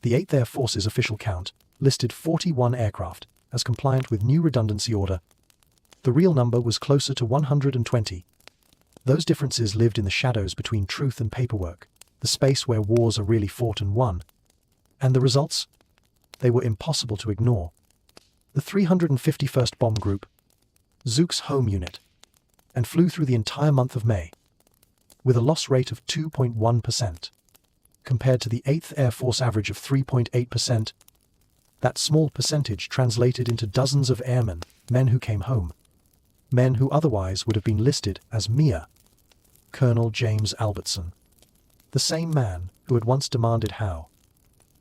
A: The 8th Air Force's official count listed 41 aircraft as compliant with new redundancy order. The real number was closer to 120. Those differences lived in the shadows between truth and paperwork, the space where wars are really fought and won. And the results? They were impossible to ignore. The 351st Bomb Group, Zuk's home unit, and flew through the entire month of May, with a loss rate of 2.1%, compared to the 8th Air Force average of 3.8%. That small percentage translated into dozens of airmen, men who came home, men who otherwise would have been listed as mere. Colonel James Albertson, the same man who had once demanded how,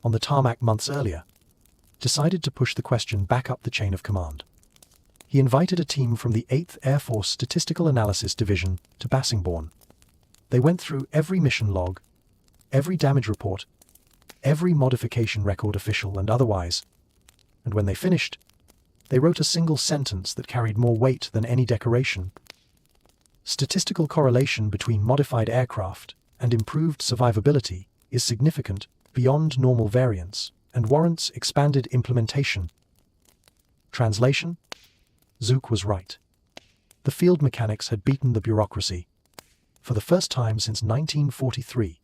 A: on the tarmac months earlier, decided to push the question back up the chain of command. He invited a team from the 8th Air Force Statistical Analysis Division to Bassingbourn. They went through every mission log, every damage report, every modification record, official and otherwise, and when they finished, they wrote a single sentence that carried more weight than any decoration. Statistical correlation between modified aircraft and improved survivability is significant beyond normal variance and warrants expanded implementation. Translation? Zuk was right. The field mechanics had beaten the bureaucracy. For the first time since 1943,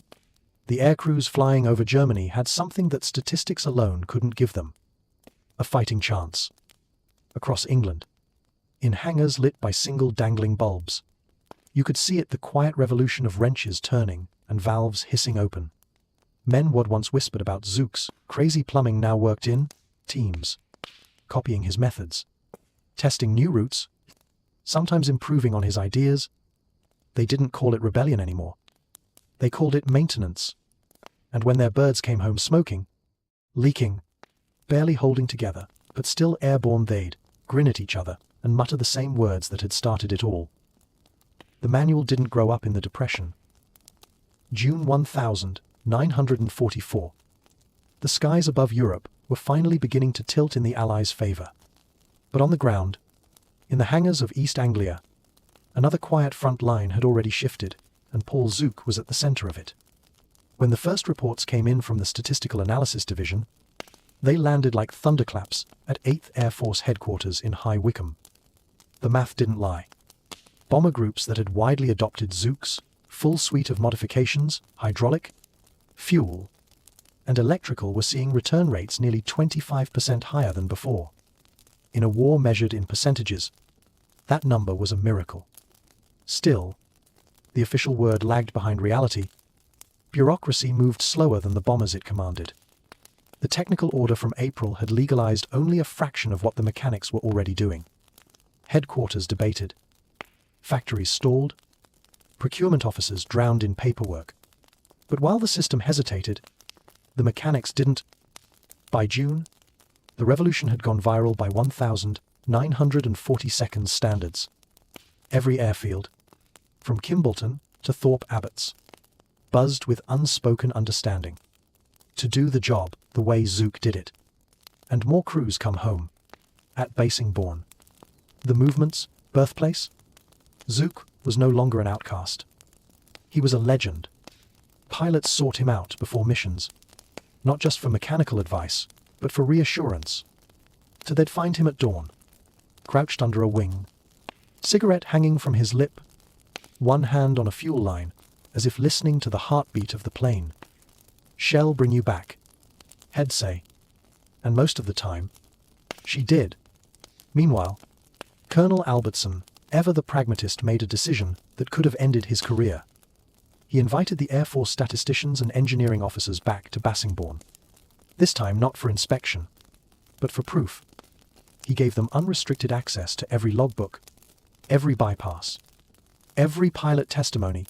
A: the aircrews flying over Germany had something that statistics alone couldn't give them: a fighting chance. Across England, in hangars lit by single dangling bulbs, you could see it, the quiet revolution of wrenches turning and valves hissing open. Men who'd once whispered about Zuk's crazy plumbing now worked in teams, copying his methods, testing new routes, sometimes improving on his ideas. They didn't call it rebellion anymore. They called it maintenance. And when their birds came home smoking, leaking, barely holding together, but still airborne, they'd grin at each other and mutter the same words that had started it all. The manual didn't grow up in the Depression. June 1944. The skies above Europe were finally beginning to tilt in the Allies' favor. But on the ground, in the hangars of East Anglia, another quiet front line had already shifted, and Paul Zuk was at the center of it. When the first reports came in from the Statistical Analysis Division, they landed like thunderclaps at 8th Air Force Headquarters in High Wycombe. The math didn't lie. Bomber groups that had widely adopted Zuk's full suite of modifications, hydraulic, fuel, and electrical were seeing return rates nearly 25% higher than before. In a war measured in percentages, that number was a miracle. Still, the official word lagged behind reality. Bureaucracy moved slower than the bombers it commanded. The technical order from April had legalized only a fraction of what the mechanics were already doing. Headquarters debated. Factories stalled. Procurement officers drowned in paperwork. But while the system hesitated, the mechanics didn't. By June, the revolution had gone viral by 1,940 standards. Every airfield, from Kimballton to Thorpe Abbotts, buzzed with unspoken understanding. To do the job the way Zuk did it. And more crews come home. At Basingbourne, the movement's birthplace, Zuk was no longer an outcast. He was a legend. Pilots sought him out before missions, not just for mechanical advice, but for reassurance. So they'd find him at dawn, crouched under a wing, cigarette hanging from his lip, one hand on a fuel line, as if listening to the heartbeat of the plane. "Shell bring you back," he'd say. And most of the time, she did. Meanwhile, Colonel Albertson, ever the pragmatist, made a decision that could have ended his career. He invited the Air Force statisticians and engineering officers back to Basingbourne. This time not for inspection, but for proof. He gave them unrestricted access to every logbook, every bypass, every pilot testimony.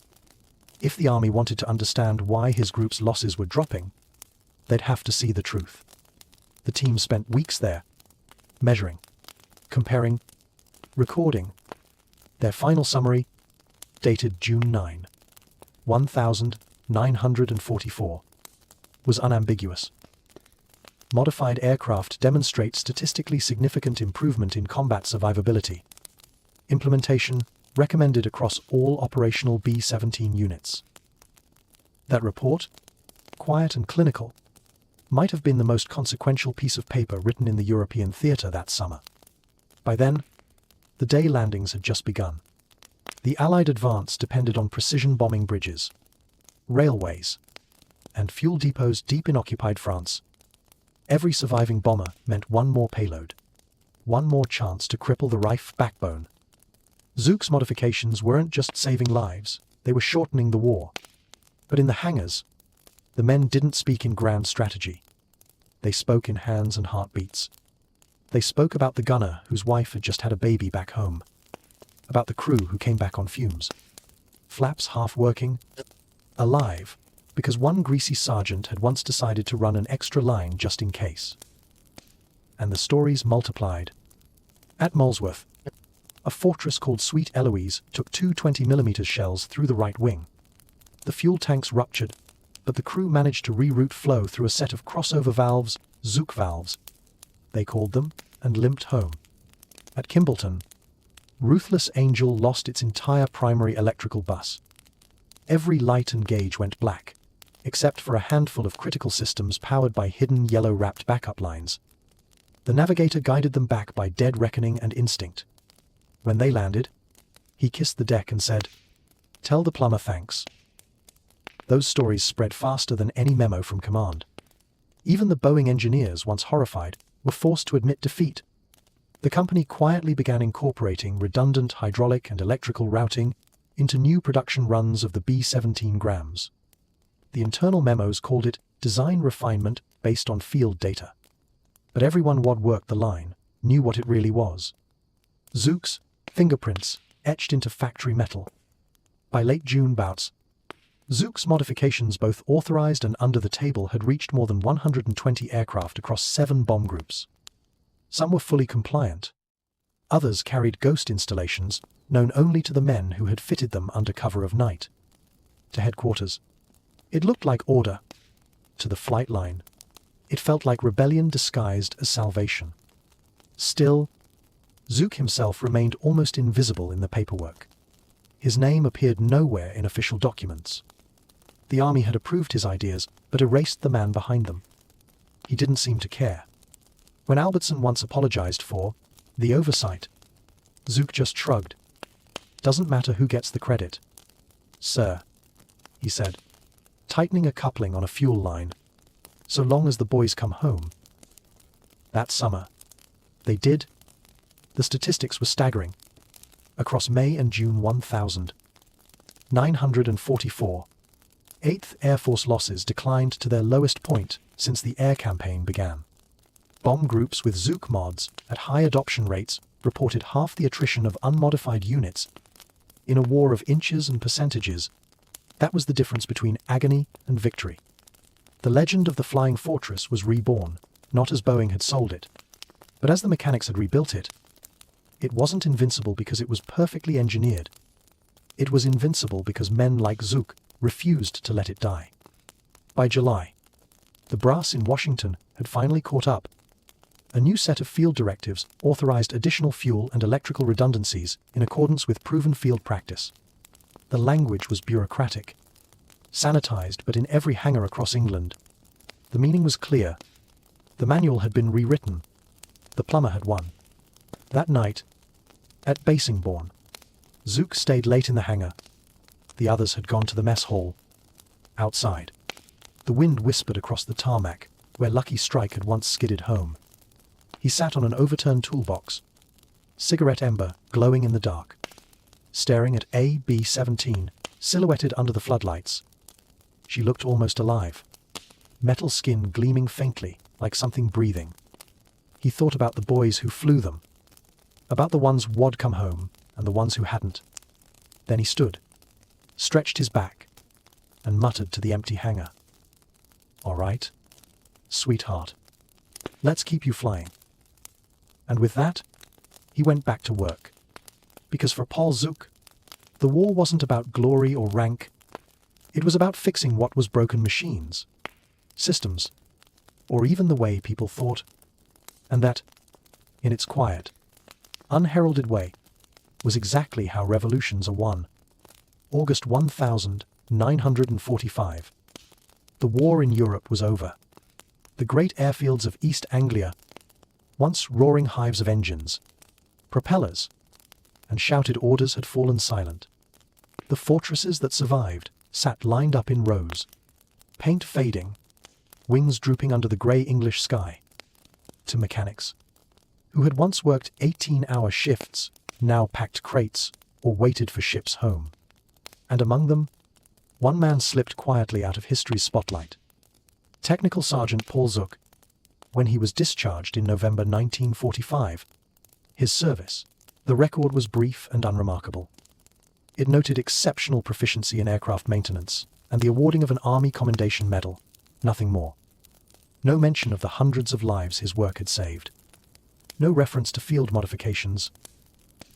A: If the Army wanted to understand why his group's losses were dropping, they'd have to see the truth. The team spent weeks there, measuring, comparing, recording. Their final summary, dated June 9, 1944, was unambiguous. Modified aircraft demonstrate statistically significant improvement in combat survivability. Implementation recommended across all operational B-17 units. That report, quiet and clinical, might have been the most consequential piece of paper written in the European theatre that summer. By then, the day landings had just begun. The Allied advance depended on precision bombing bridges, railways, and fuel depots deep in occupied France. Every surviving bomber meant one more payload, one more chance to cripple the RAF backbone. Zuk's modifications weren't just saving lives, they were shortening the war. But in the hangars, the men didn't speak in grand strategy. They spoke in hands and heartbeats. They spoke about the gunner whose wife had just had a baby back home, about the crew who came back on fumes, flaps half working, alive, because one greasy sergeant had once decided to run an extra line just in case. And the stories multiplied. At Molesworth, a fortress called Sweet Eloise took two 20mm shells through the right wing. The fuel tanks ruptured, but the crew managed to reroute flow through a set of crossover valves, Zuk valves, they called them, and limped home. At Kimballton, Ruthless Angel lost its entire primary electrical bus. Every light and gauge went black, except for a handful of critical systems powered by hidden yellow-wrapped backup lines. The navigator guided them back by dead reckoning and instinct. When they landed, he kissed the deck and said, "Tell the plumber thanks." Those stories spread faster than any memo from command. Even the Boeing engineers, once horrified, were forced to admit defeat. The company quietly began incorporating redundant hydraulic and electrical routing into new production runs of the B-17 Grams. The internal memos called it design refinement based on field data. But everyone who'd worked the line knew what it really was. Zuk's fingerprints etched into factory metal. By late June bouts, Zuk's modifications, both authorized and under the table, had reached more than 120 aircraft across 7 bomb groups. Some were fully compliant. Others carried ghost installations known only to the men who had fitted them under cover of night. To headquarters, it looked like order. To the flight line, it felt like rebellion disguised as salvation. Still, Zuk himself remained almost invisible in the paperwork. His name appeared nowhere in official documents. The Army had approved his ideas, but erased the man behind them. He didn't seem to care. When Albertson once apologized for the oversight, Zuk just shrugged. "Doesn't matter who gets the credit, sir," he said, tightening a coupling on a fuel line. so long as the boys come home. That summer, they did. The statistics were staggering. Across May and June 1,944, 8th Air Force losses declined to their lowest point since the air campaign began. Bomb groups with Zuk mods at high adoption rates reported half the attrition of unmodified units. In a war of inches and percentages, that was the difference between agony and victory. The legend of the Flying Fortress was reborn, not as Boeing had sold it, but as the mechanics had rebuilt it. It wasn't invincible because it was perfectly engineered. It was invincible because men like Zuk refused to let it die. By July, the brass in Washington had finally caught up. A new set of field directives authorized additional fuel and electrical redundancies in accordance with proven field practice. The language was bureaucratic, sanitized, but in every hangar across England. The meaning was clear. The manual had been rewritten. The plumber had won. That night, at Basingbourne, Zuk stayed late in the hangar. The others had gone to the mess hall. Outside, the wind whispered across the tarmac, where Lucky Strike had once skidded home. He sat on an overturned toolbox, cigarette ember glowing in the dark, staring at AB-17, silhouetted under the floodlights. She looked almost alive, metal skin gleaming faintly, like something breathing. He thought about the boys who flew them, about the ones who'd come home and the ones who hadn't. Then he stood, stretched his back, and muttered to the empty hangar. "All right, sweetheart, let's keep you flying." And with that, he went back to work. Because for Paul Zuk, the war wasn't about glory or rank. It was about fixing what was broken: machines, systems, or even the way people thought. And that, in its quiet, unheralded way, was exactly how revolutions are won. August 1945. The war in Europe was over. The great airfields of East Anglia, once roaring hives of engines, propellers, and shouted orders, had fallen silent. The fortresses that survived sat lined up in rows, paint fading, wings drooping under the grey English sky. To mechanics, who had once worked 18-hour shifts, now packed crates or waited for ships home. And among them, one man slipped quietly out of history's spotlight. Technical Sergeant Paul Zuk. When he was discharged in November 1945, his service, the record was brief and unremarkable. It noted exceptional proficiency in aircraft maintenance and the awarding of an Army Commendation Medal, nothing more. No mention of the hundreds of lives his work had saved. No reference to field modifications.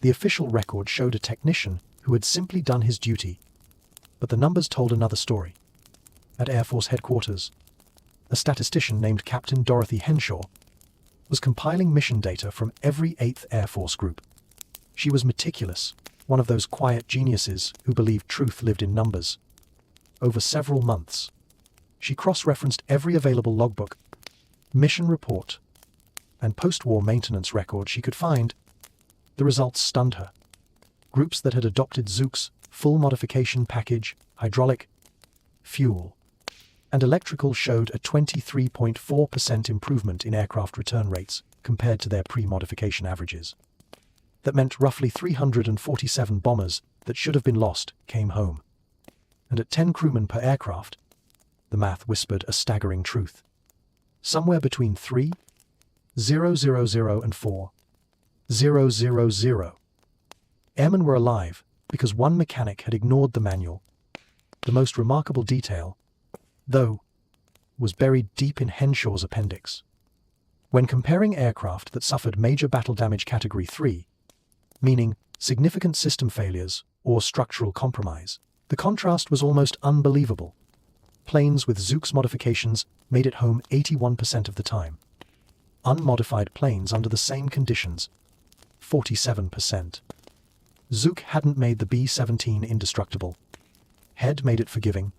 A: The official record showed a technician who had simply done his duty. But the numbers told another story. At Air Force headquarters, a statistician named Captain Dorothy Henshaw was compiling mission data from every 8th Air Force group. She was meticulous, one of those quiet geniuses who believed truth lived in numbers. Over several months, she cross-referenced every available logbook, mission report, and post-war maintenance record she could find. The results stunned her. Groups that had adopted Zuk's full modification package, hydraulic, fuel, and electrical showed a 23.4% improvement in aircraft return rates compared to their pre-modification averages. That meant roughly 347 bombers that should have been lost came home. And at 10 crewmen per aircraft, the math whispered a staggering truth. Somewhere between 3,000 and 4,000. Airmen were alive because one mechanic had ignored the manual. The most remarkable detail, though, was buried deep in Henshaw's appendix. When comparing aircraft that suffered major battle damage Category 3, meaning significant system failures or structural compromise, the contrast was almost unbelievable. Planes with Zuk's modifications made it home 81% of the time. Unmodified planes under the same conditions, 47%. Zuk hadn't made the B-17 indestructible. Head made it forgiving.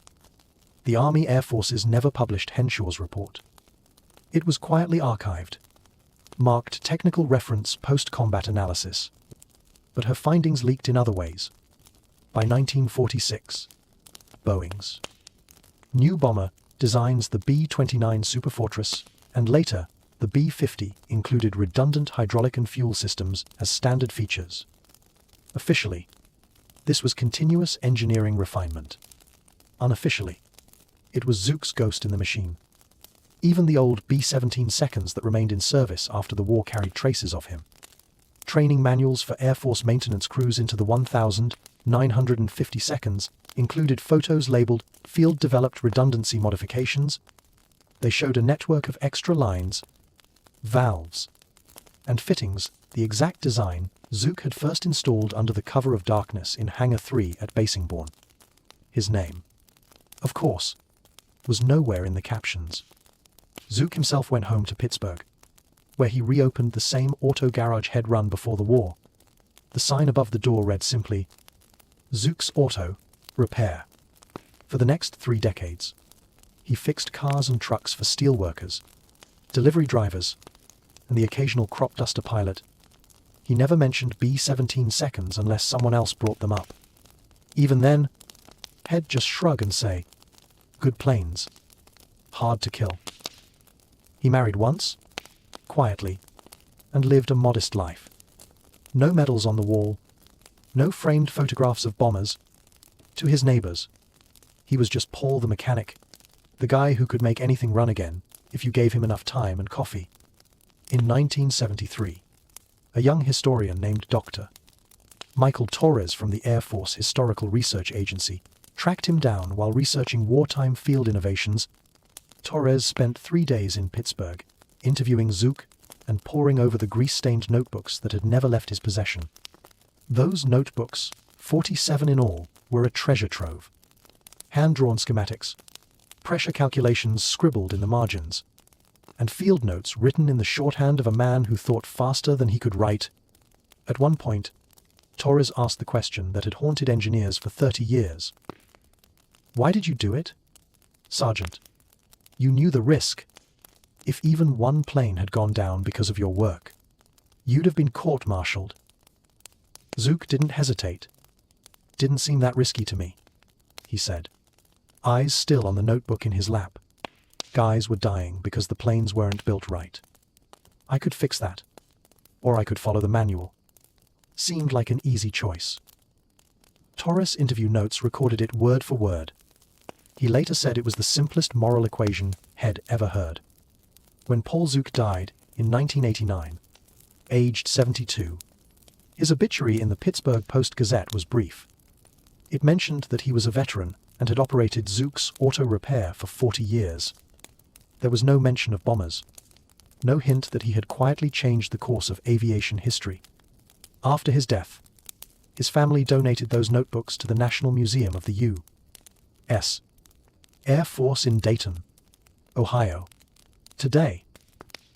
A: The Army Air Forces never published Henshaw's report. It was quietly archived, marked technical reference post-combat analysis. But her findings leaked in other ways. By 1946, Boeing's new bomber designs the B-29 Superfortress, and later, the B-50 included redundant hydraulic and fuel systems as standard features. Officially, this was continuous engineering refinement. Unofficially, it was Zuk's ghost in the machine. Even the old B-17 seconds that remained in service after the war carried traces of him. Training manuals for Air Force maintenance crews into the 1,950 seconds included photos labeled Field-Developed Redundancy Modifications. They showed a network of extra lines, valves, and fittings, the exact design Zuk had first installed under the cover of darkness in Hangar 3 at Basingbourn. His name, of course, was nowhere in the captions. Zuk himself went home to Pittsburgh, where he reopened the same auto garage head run before the war. The sign above the door read simply, Zuk's Auto Repair. For the next 3 decades, he fixed cars and trucks for steelworkers, delivery drivers, and the occasional crop duster pilot. He never mentioned B-17 seconds unless someone else brought them up. Even then, he'd just shrug and say, good planes. Hard to kill. He married once, quietly, and lived a modest life. No medals on the wall, no framed photographs of bombers. To his neighbors, he was just Paul the mechanic, the guy who could make anything run again if you gave him enough time and coffee. In 1973, a young historian named Dr. Michael Torres from the Air Force Historical Research Agency tracked him down while researching wartime field innovations. Torres spent 3 days in Pittsburgh, interviewing Zuk and poring over the grease-stained notebooks that had never left his possession. Those notebooks, 47 in all, were a treasure trove. Hand-drawn schematics, pressure calculations scribbled in the margins, and field notes written in the shorthand of a man who thought faster than he could write. At one point, Torres asked the question that had haunted engineers for 30 years. Why did you do it? Sergeant, you knew the risk. If even one plane had gone down because of your work, you'd have been court-martialed. Zuk didn't hesitate. Didn't seem that risky to me, he said, eyes still on the notebook in his lap. Guys were dying because the planes weren't built right. I could fix that. Or I could follow the manual. Seemed like an easy choice. Torres' interview notes recorded it word for word. He later said it was the simplest moral equation he'd ever heard. When Paul Zuk died in 1989, aged 72, his obituary in the Pittsburgh Post-Gazette was brief. It mentioned that he was a veteran and had operated Zuk's Auto Repair for 40 years. There was no mention of bombers, no hint that he had quietly changed the course of aviation history. After his death, his family donated those notebooks to the National Museum of the U.S. Air Force in Dayton, Ohio. Today,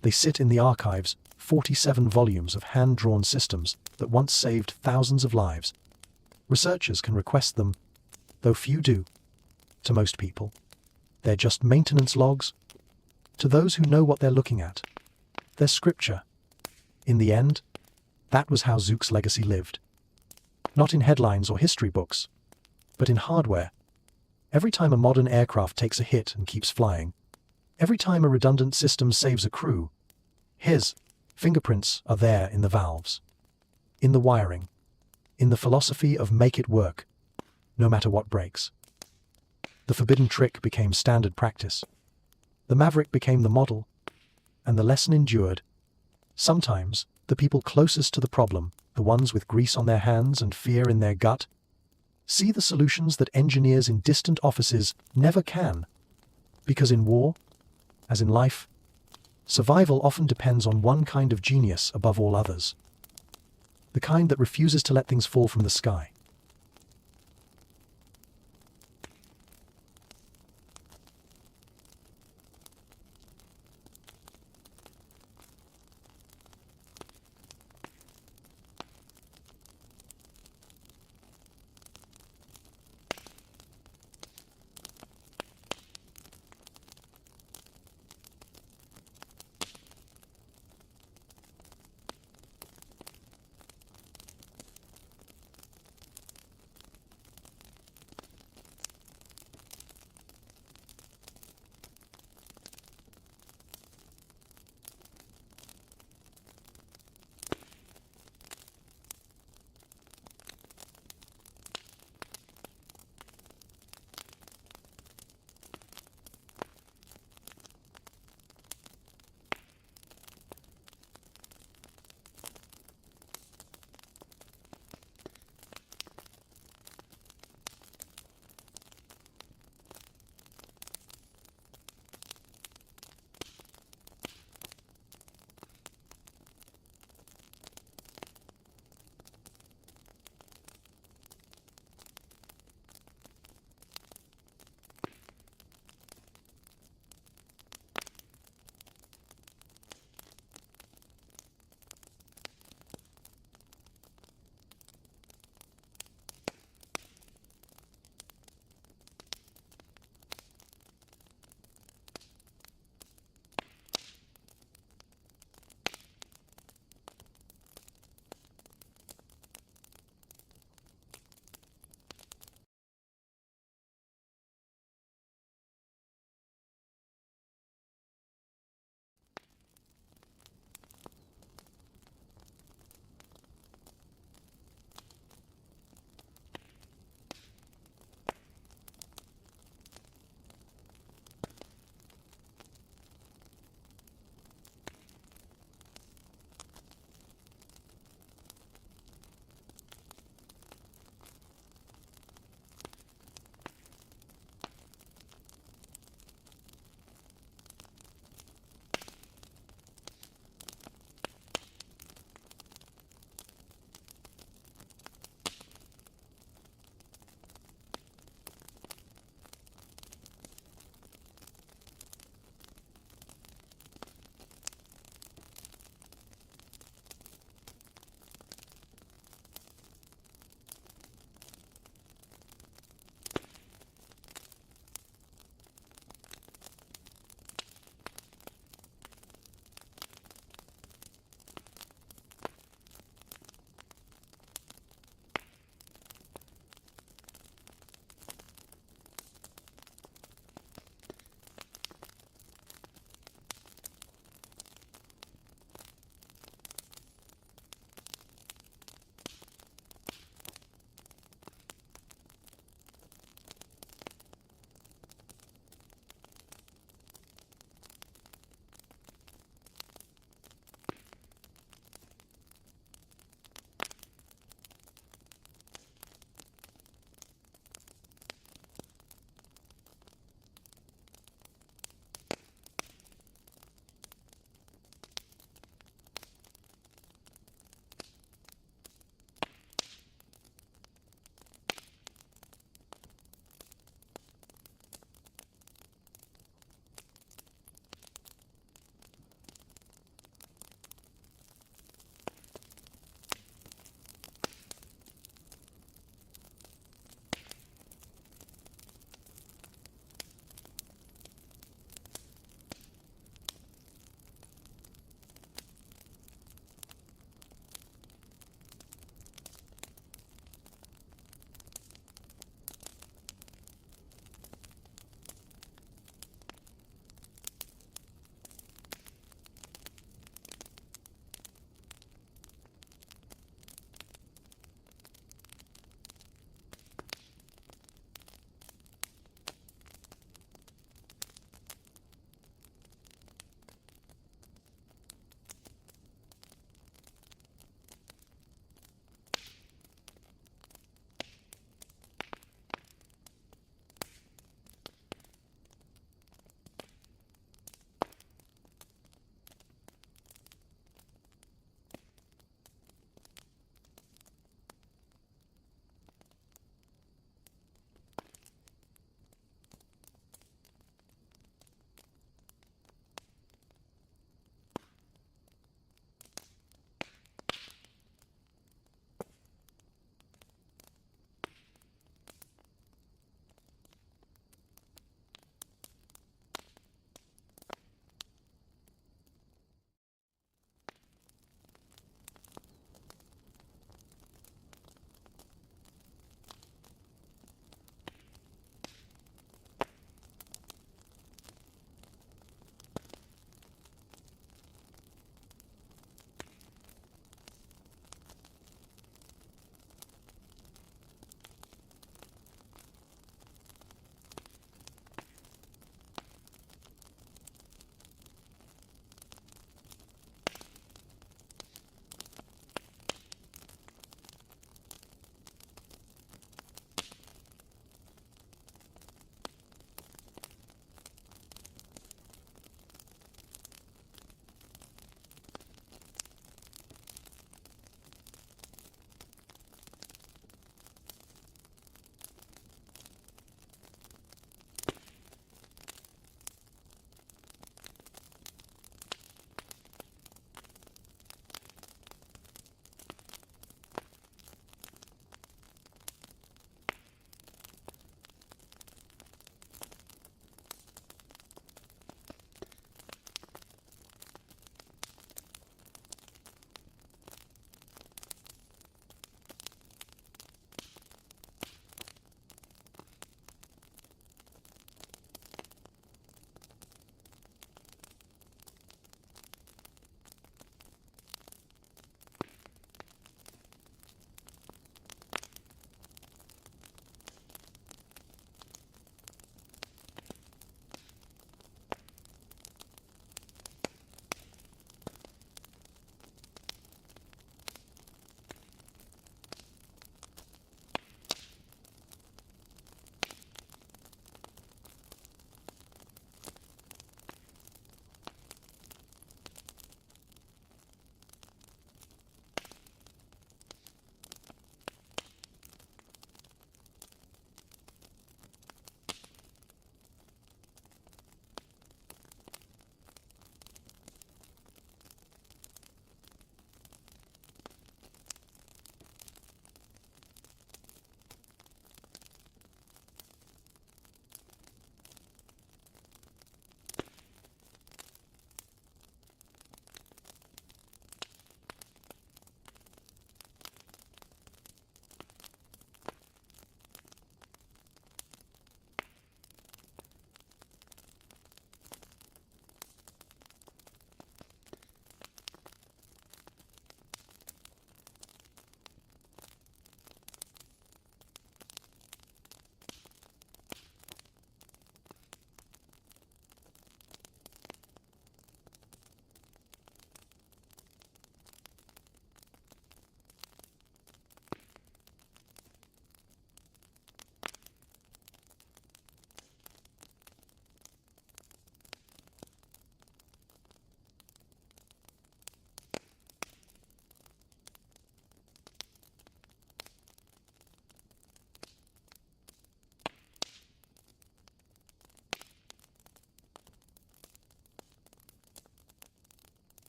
A: they sit in the archives, 47 volumes of hand-drawn systems that once saved thousands of lives. Researchers can request them, though few do. To most people, they're just maintenance logs. To those who know what they're looking at, they're scripture. In the end, that was how Zuk's legacy lived. Not in headlines or history books, but in hardware. Every time a modern aircraft takes a hit and keeps flying, every time a redundant system saves a crew, his fingerprints are there in the valves, in the wiring, in the philosophy of make it work, no matter what breaks. The forbidden trick became standard practice. The Maverick became the model, and the lesson endured. Sometimes, the people closest to the problem, the ones with grease on their hands and fear in their gut, see the solutions that engineers in distant offices never can. Because in war, as in life, survival often depends on one kind of genius above all others. The kind that refuses to let things fall from the sky.